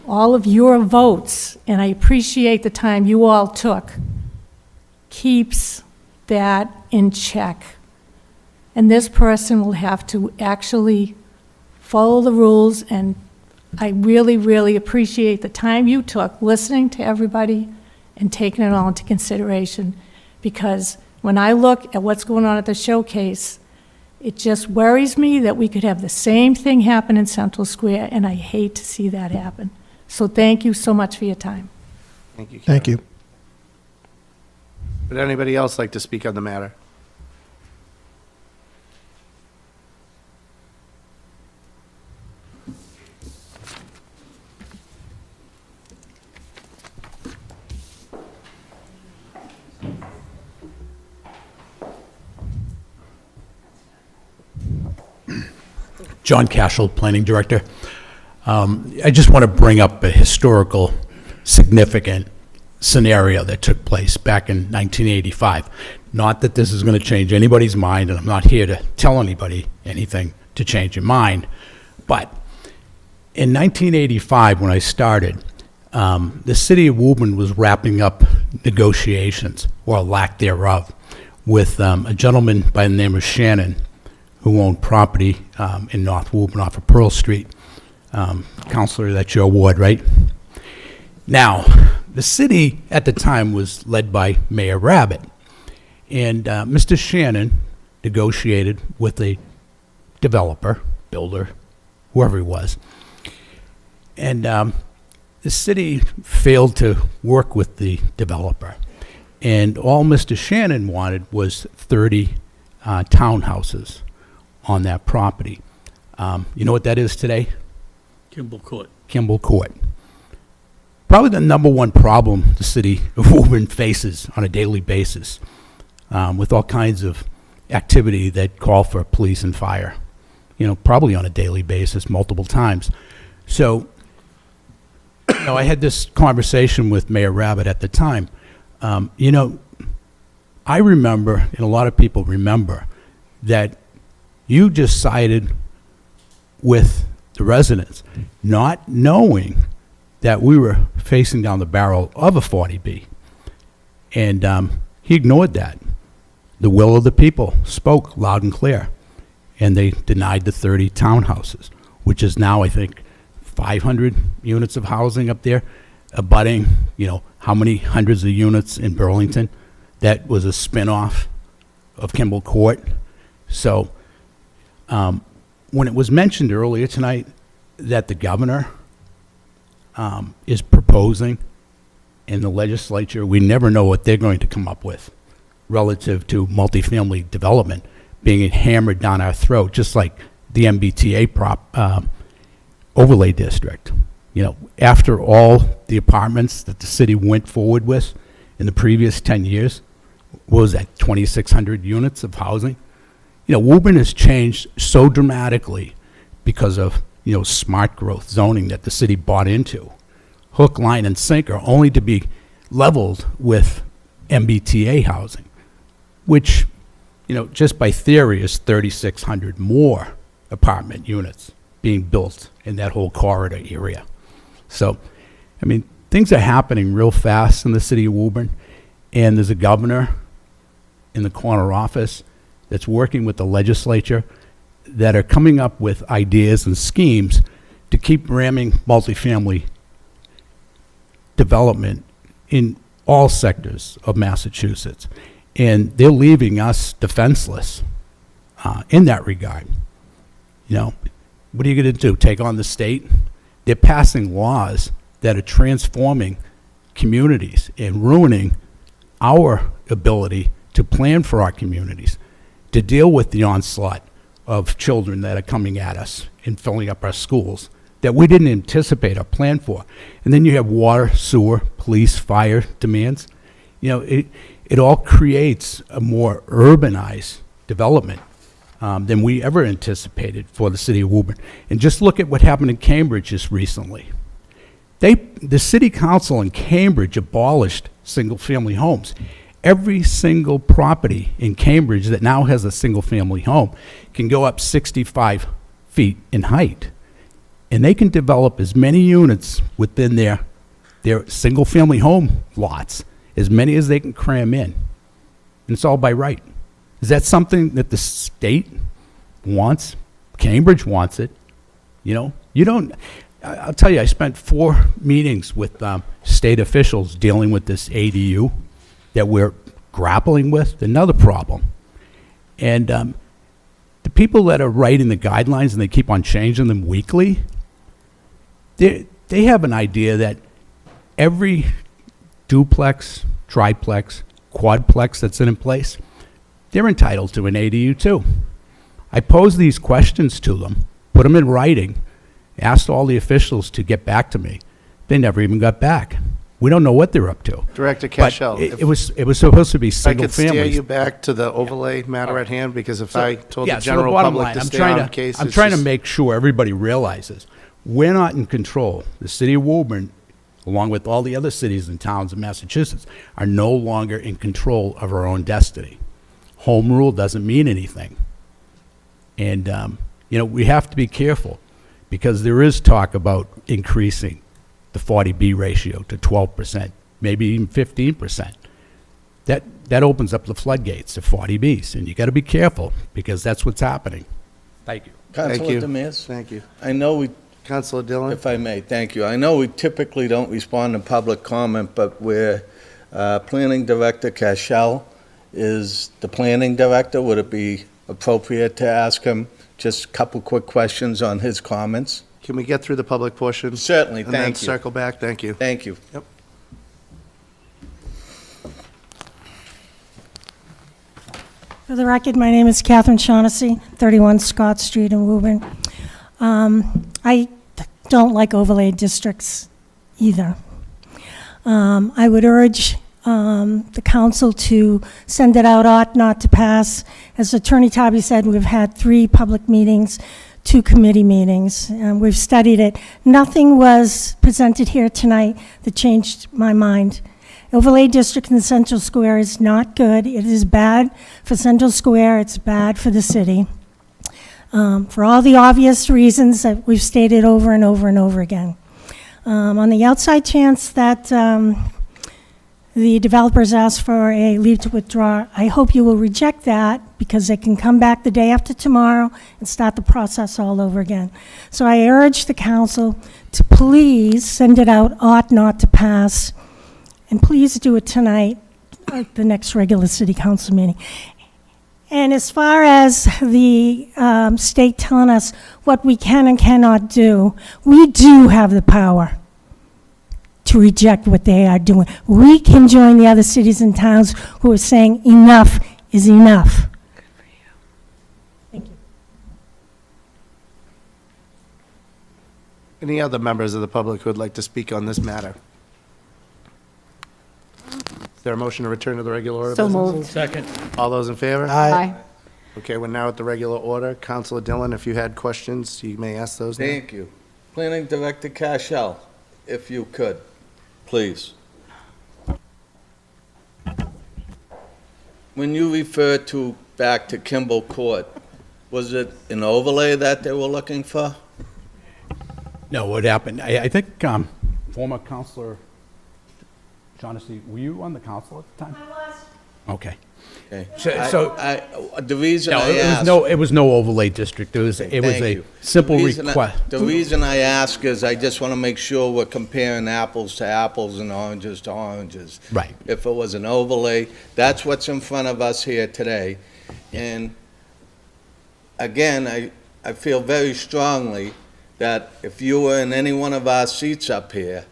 all of your votes, and I appreciate the time you all took, keeps that in check. And this person will have to actually follow the rules, and I really, really appreciate the time you took listening to everybody and taking it all into consideration, because when I look at what's going on at the Showcase, it just worries me that we could have the same thing happen in Central Square, and I hate to see that happen. So thank you so much for your time. Thank you, Karen. Thank you. Would anybody else like to speak on the matter? John Cashel, Planning Director. I just want to bring up a historical, significant scenario that took place back in 1985. Not that this is going to change anybody's mind, and I'm not here to tell anybody anything to change your mind, but in 1985, when I started, the city of Woburn was wrapping up negotiations, or lack thereof, with a gentleman by the name of Shannon, who owned property in North Woburn off of Pearl Street. Counselor, that's your ward, right? Now, the city at the time was led by Mayor Rabbit, and Mr. Shannon negotiated with a developer, builder, whoever he was, and the city failed to work with the developer, and all Mr. Shannon wanted was 30 townhouses on that property. You know what that is today? Kimball Court. Kimball Court. Probably the number one problem the city of Woburn faces on a daily basis, with all kinds of activity that call for police and fire, probably on a daily basis, multiple times. So, I had this conversation with Mayor Rabbit at the time. I remember, and a lot of people remember, that you just sided with the residents, not knowing that we were facing down the barrel of a 40B. And he ignored that. The will of the people spoke loud and clear, and they denied the 30 townhouses, which is now, I think, 500 units of housing up there, abutting, how many hundreds of units in Burlington. That was a spin-off of Kimball Court. So when it was mentioned earlier tonight that the governor is proposing in the legislature, we never know what they're going to come up with relative to multifamily development being hammered down our throat, just like the MBTA overlay district. After all the apartments that the city went forward with in the previous 10 years, what was that, 2,600 units of housing? Woburn has changed so dramatically because of, smart growth zoning that the city bought into. Hook, line, and sinker, only to be leveled with MBTA housing, which, just by theory is 3,600 more apartment units being built in that whole corridor area. So, things are happening real fast in the city of Woburn, and there's a governor in the corner office that's working with the legislature that are coming up with ideas and schemes to keep ramming multifamily development in all sectors of Massachusetts. And they're leaving us defenseless in that regard. You know, what are you going to do? Take on the state? They're passing laws that are transforming communities and ruining our ability to plan for our communities, to deal with the onslaught of children that are coming at us and filling up our schools that we didn't anticipate or plan for. And then you have water, sewer, police, fire demands. You know, it all creates a more urbanized development than we ever anticipated for the city of Woburn. And just look at what happened in Cambridge just recently. The city council in Cambridge abolished single-family homes. Every single property in Cambridge that now has a single-family home can go up 65 feet in height. And they can develop as many units within their single-family home lots, as many as they can cram in. And it's all by right. Is that something that the state wants? Cambridge wants it. You know, you don't, I'll tell you, I spent 4 meetings with state officials dealing with this ADU that we're grappling with, another problem. And the people that are writing the guidelines, and they keep on changing them weekly, they have an idea that every duplex, triplex, quadplex that's in place, they're entitled to an ADU too. I posed these questions to them, put them in writing, asked all the officials to get back to me. They never even got back. We don't know what they're up to. Director But Cashel, it was supposed to be I single could steer families. you back to the overlay matter at hand, because if I told Yeah, the so general bottom public line, to I'm stay trying on to- case, I'm it's trying to just- make sure everybody realizes, we're not in control. The city of Woburn, along with all the other cities and towns in Massachusetts, are no longer in control of our own destiny. Home rule doesn't mean anything. And, you know, we have to be careful, because there is talk about increasing the 40B ratio to 12%, maybe even 15%. That opens up the floodgates to 40Bs, and you got to be careful, because that's what's happening. Thank you. Thank Councilor you. Demers? Thank you. I know we, Councilor Dillon? if I may, thank you. I know we typically don't respond to public comment, but we're, Planning Director Cashel is the planning director. Would it be appropriate to ask him just a couple quick questions on his comments? Can we get through the public portion? Certainly, And then thank you. circle back? Thank you. Thank you. Yep. For the record, my name is Catherine Shaughnessy, 31 Scott Street in Woburn. I don't like overlay districts either. I would urge the council to send it out, ought not to pass. As Attorney Tobby said, we've had 3 public meetings, 2 committee meetings, and we've studied it. Nothing was presented here tonight that changed my mind. Overlay district in Central Square is not good. It is bad for Central Square. It's bad for the city. For all the obvious reasons that we've stated over and over and over again. On the outside chance that the developers ask for a leave to withdraw, I hope you will reject that, because they can come back the day after tomorrow and start the process all over again. So I urge the council to please send it out, ought not to pass, and please do it tonight at the next regular city council meeting. And as far as the state telling us what we can and cannot do, we do have the power to reject what they are doing. We can join the other cities and towns who are saying enough is enough. Any other members of the public who would like to speak on this matter? Is there a motion to return to the regular order of So business? moved. Second. All those in favor? Aye. Okay, we're now at the regular order. Councilor Dillon, if you had questions, you may ask those now. Thank you. Planning Director Cashel, if you could, please. When you refer to back to Kimball Court, was it an overlay that they were looking for? No, what happened, I think former Councilor Shaughnessy, were you on the council at the time? I was. Okay. Okay. So- The reason No, I asked. it was no overlay district. It was Thank a you. simple The reason request. The reason I ask is I just want to make sure we're comparing apples to apples and oranges to oranges. Right. If it was an overlay, that's what's in front of us here today. And again, I feel very strongly that if you were in any one of our seats up here,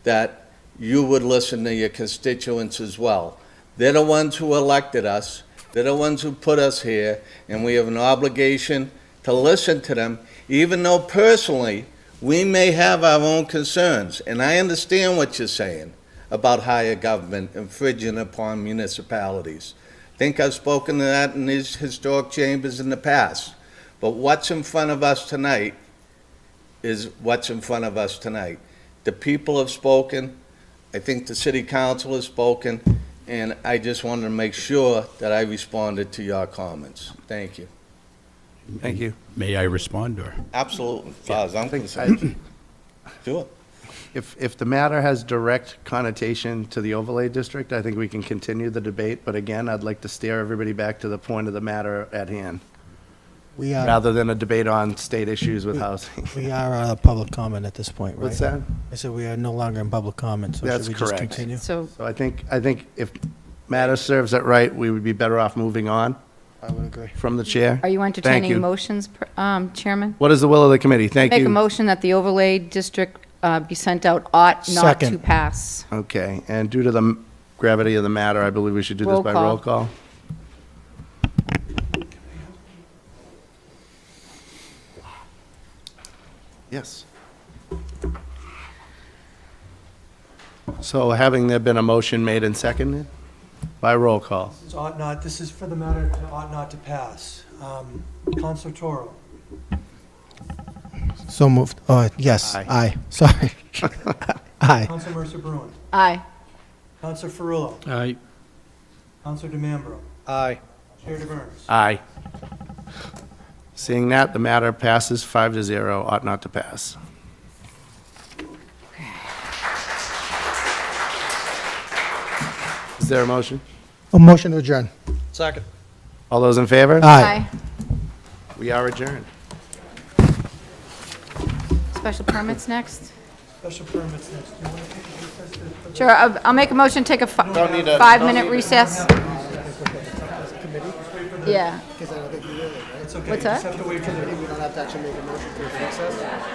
that you would listen to your constituents as well. They're the ones who elected us, they're the ones who put us here, and we have an obligation to listen to them, even though personally, we may have our own concerns. And I understand what you're saying about higher government infringing upon municipalities. I think I've spoken to that in these historic chambers in the past. But what's in front of us tonight is what's in front of us tonight. The people have spoken, I think the city council has spoken, and I just wanted to make sure that I responded to your comments. Thank you. Thank you. May I respond, or? Absolutely, as far as I'm concerned. Sure. If the matter has direct connotation to the overlay district, I think we can continue the debate, but again, I'd like to steer everybody back to the point of the matter at hand, We are, rather than a debate on state issues with housing. we are public comment at this point, right? What's that? I said we are no longer in public comment, so That's should we just correct. continue? So, So I think if matter serves it right, we would be better off moving on I would agree. from the chair. are you entertaining you. motions, Chairman? What is the will of the committee? Thank Make a you. motion that the overlay district be sent out ought not to Second. pass. Okay, and due to the gravity of the matter, I believe we should do this Roll by call. roll call. Yes. So having there been a motion made and seconded, by roll call. This ought not, this is for the matter to ought not to pass. Counselor Toro. So moved. Oh, yes, Aye. aye. Sorry. Aye. Counselor Mercer Bruin. Aye. Counselor Ferrullo. Aye. Counselor DeMambro. Aye. Chair DeBurns. Aye. Seeing that, the matter passes 5-0, ought not to pass. Is there a motion? A motion to adjourn. Second. All those in favor? Aye. We are adjourned. Special permits next? Special permits next. Do you want to take a recess to- Sure, I'll make a motion, take a Don't need a- 5-minute recess. Yeah. It's okay. What's You just that? have to wait for the. We don't have to actually make a motion to recess?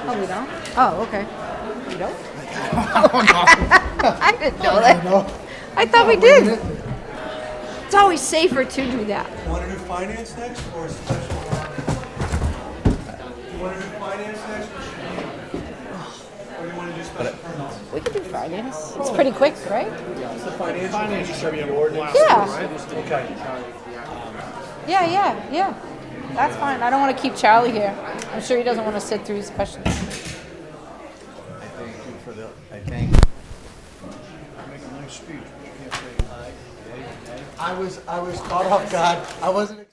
Oh, we don't? Oh, okay. We don't? I didn't know that. I thought we did. It's always safer to do that. Want to do finance next or special? You want to do finance next or do you want to do special permits? We can do finance. It's pretty quick, right? The finance should be an ordinance. Yeah. Okay. Yeah. That's fine. I don't want to keep Charlie here. I'm sure he doesn't want to sit through his special. I thank you for the, I thank I was caught off guard. I wasn't.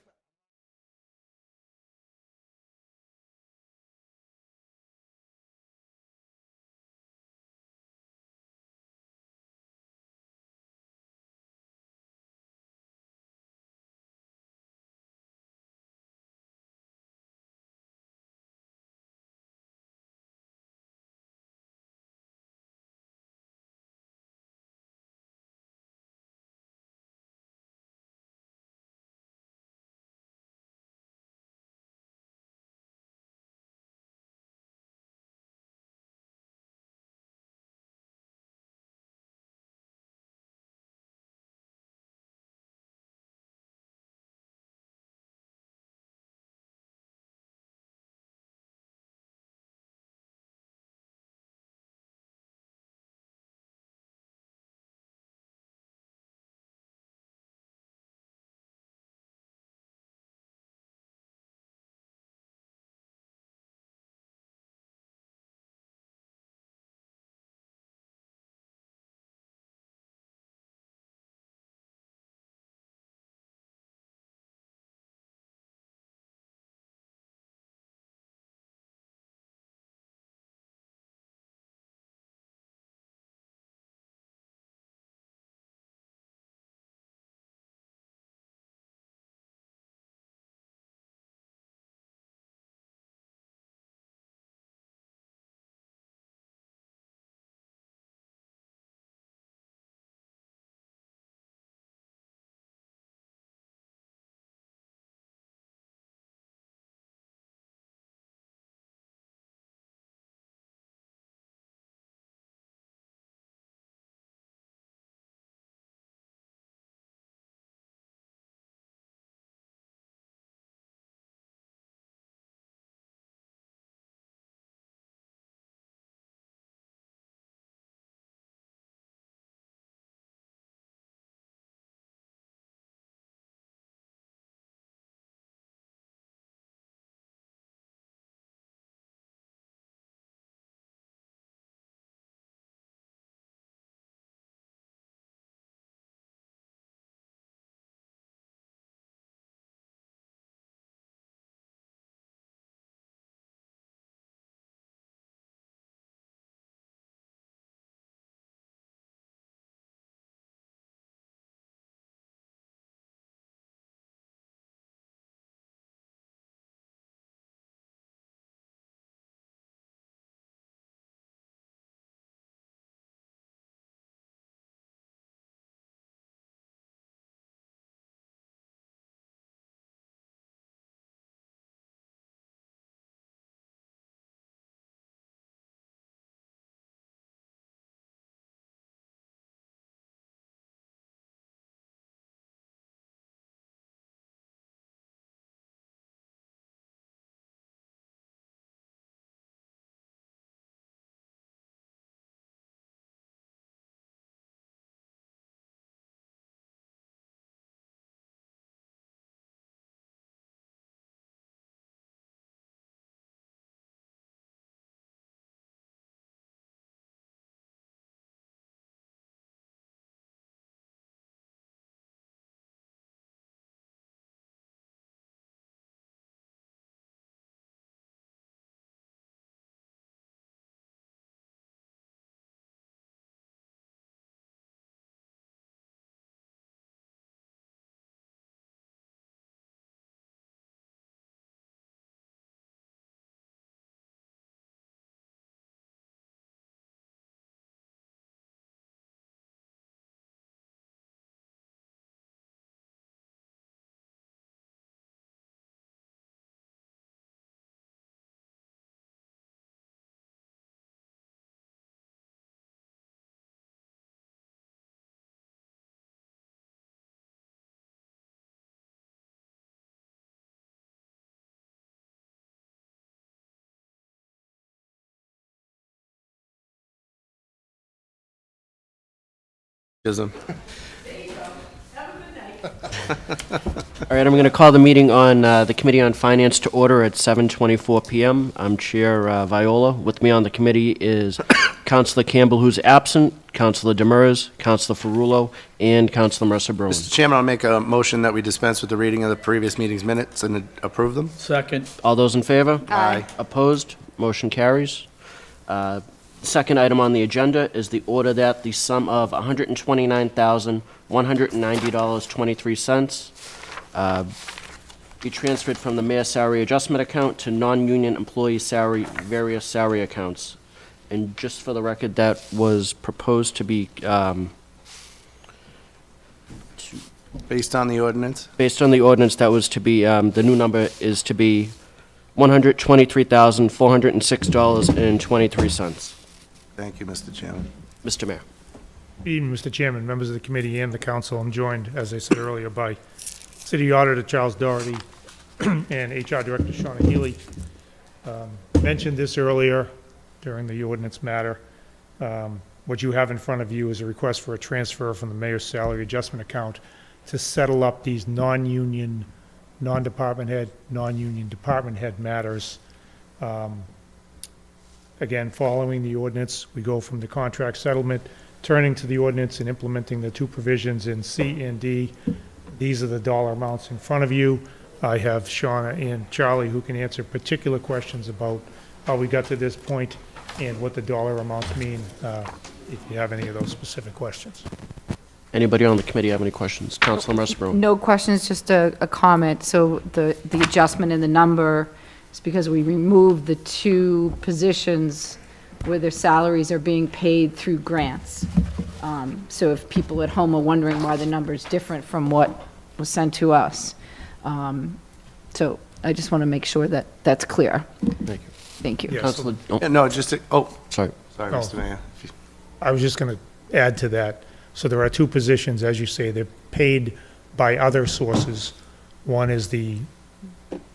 Ism. All right, I'm going to call the meeting on the Committee on Finance to order at 7:24 PM. I'm Chair Viola. With me on the committee is Councilor Campbell, who's absent, Councilor Demers, Councilor Ferrulo, and Councilor Mercer-Bruin. Mr. Chairman, I'll make a motion that we dispense with the reading of the previous meeting's minutes and approve them. Second. All those in favor? Aye. Opposed? Motion carries. Second item on the agenda is the order that the sum of $129,190.23 be transferred from the mayor's salary adjustment account to non-union employee salary, various salary accounts. And just for the record, that was proposed to be, Based on the ordinance? based on the ordinance, that was to be, the new number is to be $123,406.23. Thank you, Mr. Chairman. Mr. Mayor. Good evening, Mr. Chairman, members of the committee and the council. I'm joined, as I said earlier, by City Auditor Charles Doherty and HR Director Shauna Healy. Mentioned this earlier during the ordinance matter. What you have in front of you is a request for a transfer from the mayor's salary adjustment account to settle up these non-union, non-department head, non-union department head matters. Again, following the ordinance, we go from the contract settlement, turning to the ordinance and implementing the two provisions in C and D. These are the dollar amounts in front of you. I have Shauna and Charlie who can answer particular questions about how we got to this point and what the dollar amounts mean, if you have any of those specific questions. Anybody on the committee have any questions? Councilor Mercer-Bruin. No questions, just a comment. So the adjustment in the number is because we removed the two positions where their salaries are being paid through grants. So if people at home are wondering why the number is different from what was sent to us. So I just want to make sure that that's clear. Thank you. Thank you. Yes. Councilor, Yeah, no, just, sorry. sorry, Oh. Mr. Mayor. I was just going to add to that. So there are two positions, as you say, they're paid by other sources. One is the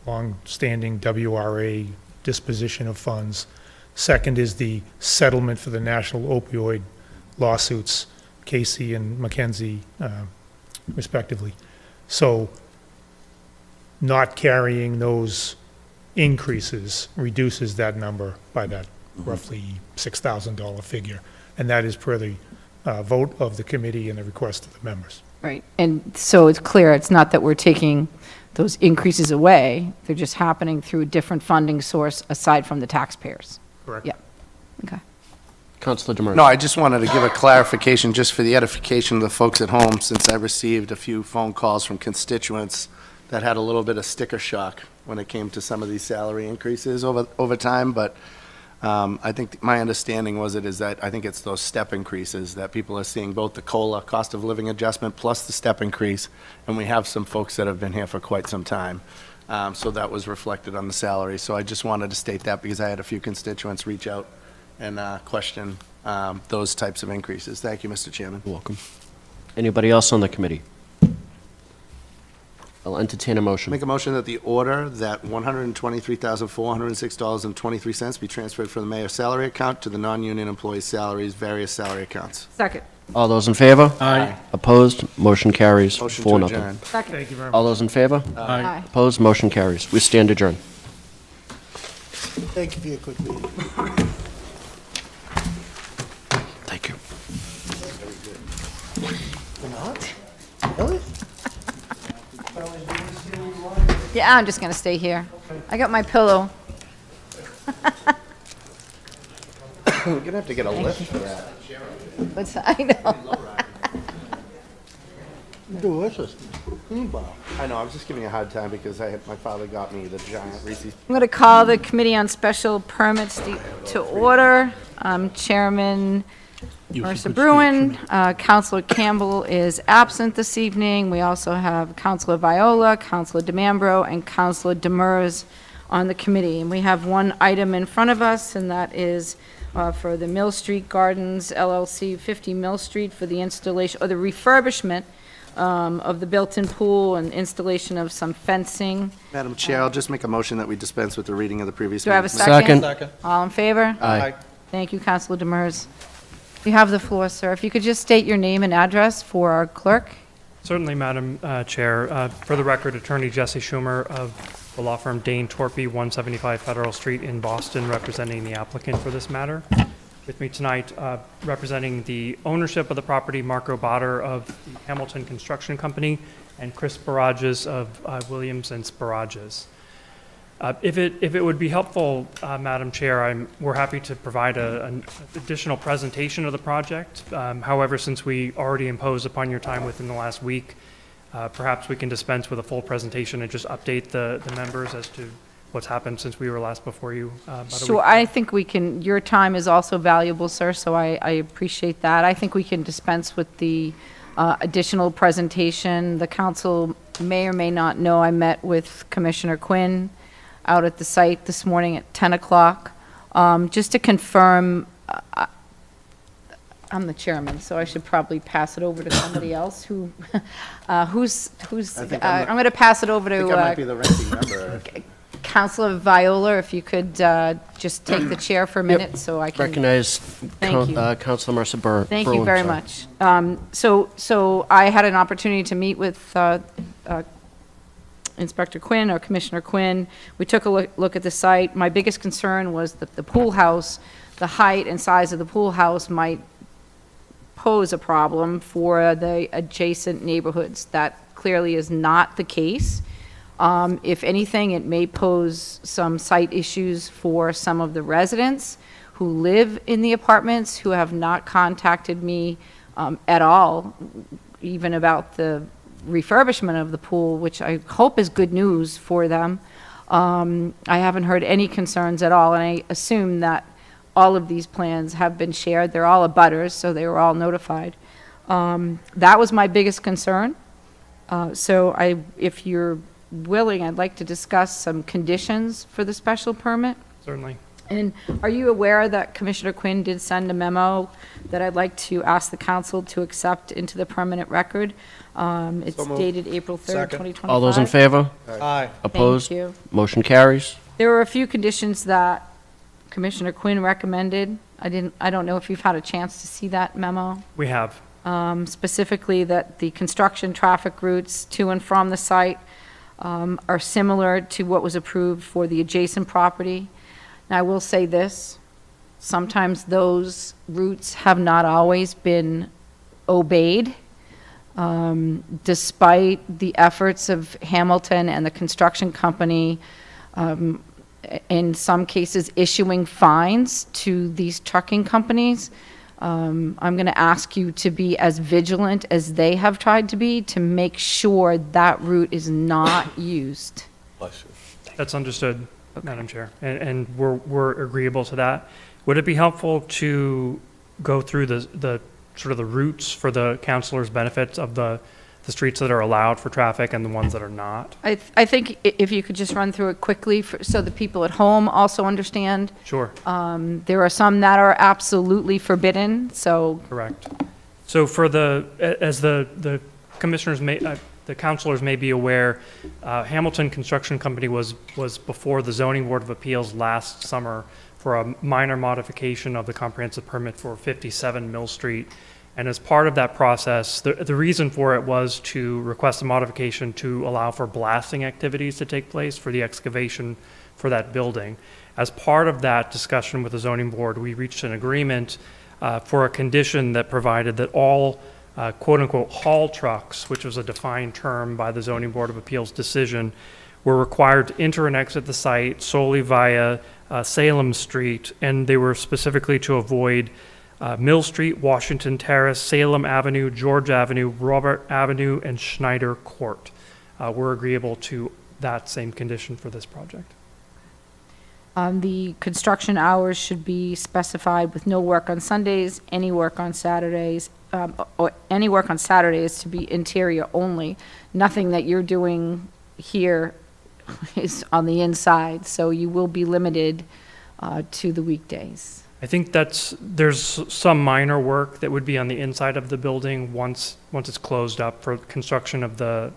long-standing WRA disposition of funds. Second is the settlement for the national opioid lawsuits, Casey and McKenzie, respectively. So not carrying those increases reduces that number by that roughly $6,000 figure. And that is per the vote of the committee and the request of the members. Right. And so it's clear, it's not that we're taking those increases away, they're just happening through a different funding source aside from the taxpayers. Correct. Yeah. Okay. Councilor Demers. No, I just wanted to give a clarification, just for the edification of the folks at home, since I received a few phone calls from constituents that had a little bit of sticker shock when it came to some of these salary increases over time, but I think my understanding is that I think it's those step increases that people are seeing, both the COLA, cost of living adjustment, plus the step increase, and we have some folks that have been here for quite some time. So that was reflected on the salary. So I just wanted to state that because I had a few constituents reach out and question those types of increases. Thank you, Mr. Chairman. You're welcome. Anybody else on the committee? I'll entertain a motion. Make a motion that the order that $123,406.23 be transferred from the mayor's salary account to the non-union employees' salaries, various salary accounts. Second. All those in favor? Aye. Opposed? Motion carries Motion 4-0. to adjourn. Second. Thank you very much. All those in favor? Aye. Opposed? Motion carries. We stand adjourned. Thank you for your quick meeting. Thank you. You're not? Really? Yeah, I'm just going to stay here. I got my pillow. We're going to have to get a lift for that. What's I know. Delicious. I know, I was just giving you a hard time because my father got me the giant Reese's. I'm going to call the Committee on Special Permits to order. Chairman Mercer-Bruin, Councilor Campbell is absent this evening. We also have Councilor Viola, Councilor DeMambro, and Councilor Demers on the committee. And we have one item in front of us, and that is for the Mill Street Gardens LLC, 50 Mill Street, for the installation, or the refurbishment of the built-in pool and installation of some fencing. Madam Chair, I'll just make a motion that we dispense with the reading of the previous. Do I have a meeting's second? Second. All in favor? Aye. Thank you, Councilor Demers. You have the floor, sir. If you could just state your name and address for our clerk. Certainly, Madam Chair. For the record, Attorney Jesse Schumer of the law firm Dane Torpy, 175 Federal Street in Boston, representing the applicant for this matter. With me tonight, representing the ownership of the property, Marco Botter of the Hamilton Construction Company, and Chris Barages of Williams and Sparages. If it would be helpful, Madam Chair, we're happy to provide an additional presentation of the project. However, since we already imposed upon your time within the last week, perhaps we can dispense with a full presentation and just update the members as to what's happened since we were last before you. Sure, I think we can, your time is also valuable, sir, so I appreciate that. I think we can dispense with the additional presentation. The council may or may not know I met with Commissioner Quinn out at the site this morning at 10 o'clock. Just to confirm, I'm the chairman, so I should probably pass it over to somebody else who, I'm going to pass it over I think I might to be the ranking member. Councilor Viola, if you could just take the chair for a minute so I can. Recognize Thank you. Councilor Mercer Berwin. Thank you very much. So I had an opportunity to meet with Inspector Quinn or Commissioner Quinn. We took a look at the site. My biggest concern was that the pool house, the height and size of the pool house might pose a problem for the adjacent neighborhoods. That clearly is not the case. If anything, it may pose some site issues for some of the residents who live in the apartments who have not contacted me at all, even about the refurbishment of the pool, which I hope is good news for them. I haven't heard any concerns at all, and I assume that all of these plans have been shared. They're all abutters, so they were all notified. That was my biggest concern. So if you're willing, I'd like to discuss some conditions for the special permit. Certainly. And are you aware that Commissioner Quinn did send a memo that I'd like to ask the council to accept into the permanent record? It's dated April 3rd, 2025. All those in favor? Aye. Opposed? Thank you. Motion carries. There were a few conditions that Commissioner Quinn recommended. I don't know if you've had a chance to see that memo. We have. Specifically that the construction traffic routes to and from the site are similar to what was approved for the adjacent property. Now, I will say this, sometimes those routes have not always been obeyed, despite the efforts of Hamilton and the construction company, in some cases issuing fines to these trucking companies. I'm going to ask you to be as vigilant as they have tried to be to make sure that route is not used. That's understood, Madam Chair, and we're agreeable to that. Would it be helpful to go through the sort of the routes for the councilors' benefits of the streets that are allowed for traffic and the ones that are not? I think if you could just run through it quickly so the people at home also understand. Sure. There are some that are absolutely forbidden, so. Correct. So as the commissioners the councilors may be aware, Hamilton Construction Company was before the Zoning Board of Appeals last summer for a minor modification of the comprehensive permit for 57 Mill Street. And as part of that process, the reason for it was to request a modification to allow for blasting activities to take place for the excavation for that building. As part of that discussion with the zoning board, we reached an agreement for a condition that provided that all quote-unquote haul trucks, which was a defined term by the Zoning Board of Appeals decision, were required to enter and exit the site solely via Salem Street, and they were specifically to avoid Mill Street, Washington Terrace, Salem Avenue, George Avenue, Robert Avenue, and Schneider Court. We're agreeable to that same condition for this project. The construction hours should be specified with no work on Sundays, any work on Saturdays, or any work on Saturdays to be interior only. Nothing that you're doing here is on the inside, so you will be limited to the weekdays. I think there's some minor work that would be on the inside of the building once it's closed up for construction of the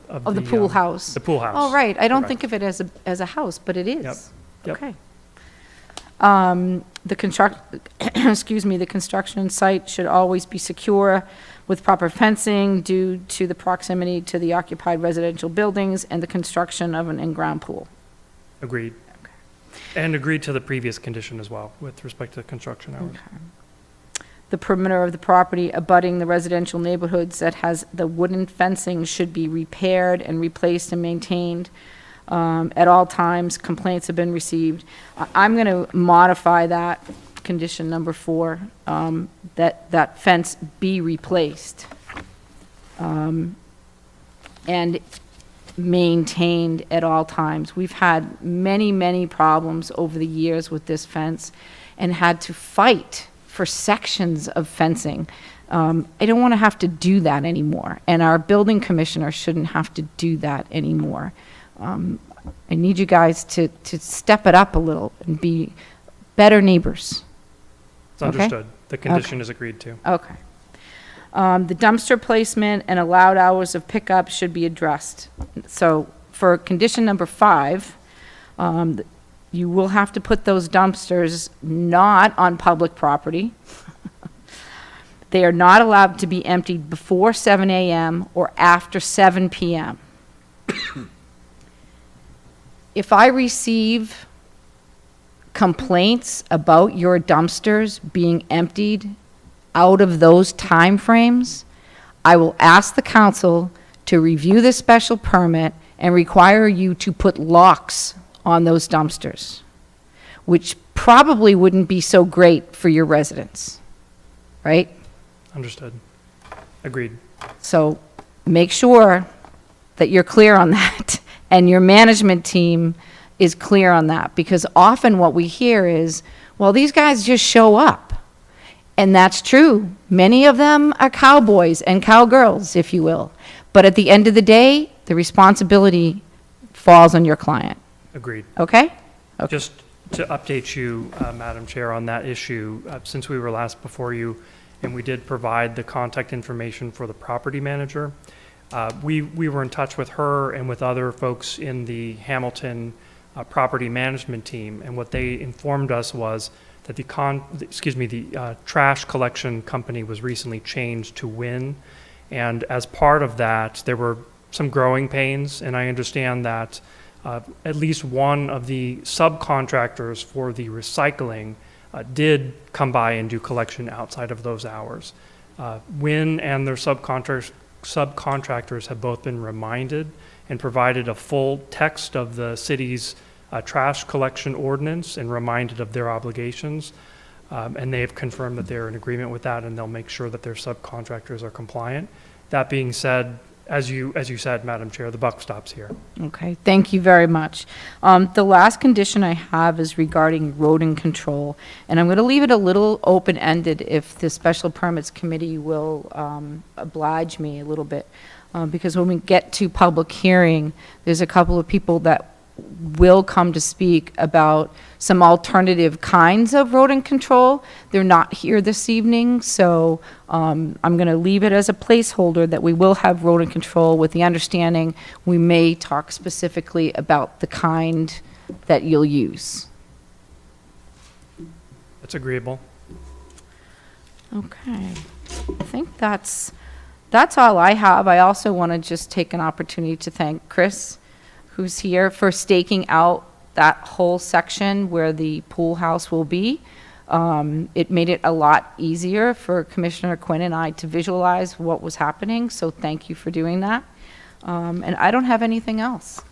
pool house. The pool house. Oh, right. I don't Correct. think of it as a house, but it is. Yep. Okay. The the construction site should always be secure with proper fencing due to the proximity to the occupied residential buildings and the construction of an in-ground pool. Agreed. And agreed to the previous condition as well with respect to construction hours. The perimeter of the property abutting the residential neighborhoods that has the wooden fencing should be repaired and replaced and maintained at all times. Complaints have been received. I'm going to modify that, condition number 4, that fence be replaced and maintained at all times. We've had many, many problems over the years with this fence and had to fight for sections of fencing. I don't want to have to do that anymore, and our building commissioner shouldn't have to do that anymore. I need you guys to step it up a little and be better neighbors. It's understood. The condition is agreed to. Okay. The dumpster placement and allowed hours of pickup should be addressed. So for condition number 5, you will have to put those dumpsters not on public property. They are not allowed to be emptied before 7 a.m. or after 7 p.m. If I receive complaints about your dumpsters being emptied out of those timeframes, I will ask the council to review this special permit and require you to put locks on those dumpsters, which probably wouldn't be so great for your residents, right? Understood. Agreed. So make sure that you're clear on that and your management team is clear on that, because often what we hear is, well, these guys just show up. And that's true. Many of them are cowboys and cowgirls, if you will. But at the end of the day, the responsibility falls on your client. Agreed. Okay? Just to update you, Madam Chair, on that issue, since we were last before you, and we did provide the contact information for the property manager, we were in touch with her and with other folks in the Hamilton property management team, and what they informed us was that the trash collection company was recently changed to Win, and as part of that, there were some growing pains, and I understand that at least one of the subcontractors for the recycling did come by and do collection outside of those hours. Win and their subcontractors have both been reminded and provided a full text of the city's trash collection ordinance and reminded of their obligations. And they have confirmed that they're in agreement with that, and they'll make sure that their subcontractors are compliant. That being said, as you said, Madam Chair, the buck stops here. Okay, thank you very much. The last condition I have is regarding rodent control, and I'm going to leave it a little open-ended if the Special Permits Committee will oblige me a little bit, because when we get to public hearing, there's a couple of people that will come to speak about some alternative kinds of rodent control. They're not here this evening, so I'm going to leave it as a placeholder that we will have rodent control, with the understanding we may talk specifically about the kind that you'll use. That's agreeable. Okay. I think that's all I have. I also want to just take an opportunity to thank Chris, who's here, for staking out that whole section where the pool house will be. It made it a lot easier for Commissioner Quinn and I to visualize what was happening, so thank you for doing that. And I don't have anything else.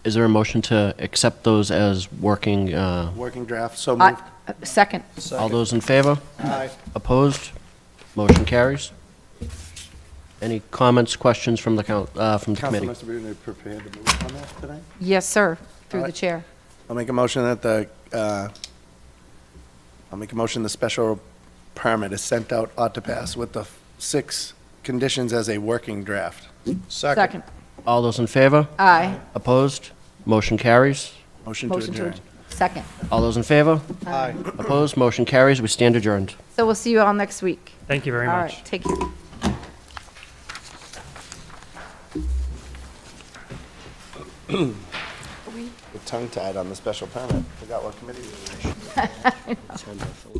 Is there a motion to accept those as working? Working draft, so moved. Second. All those in favor? Aye. Opposed? Motion carries. Any comments, questions from the committee? Council Mr. Bruno, prepared to move on that tonight? Yes, sir, through All the right. chair. I'll make a motion that the special permit is sent out, ought to pass, with the 6 conditions as a working draft. Second. All those in favor? Aye. Opposed? Motion carries. Motion to adjourn. Second. All those in favor? Aye. Opposed? Motion carries. We stand adjourned. So we'll see you all next week. Thank you very All much. right, take care. We're tongue-tied on the special permit. Forgot what committee we were in. It's on my phone.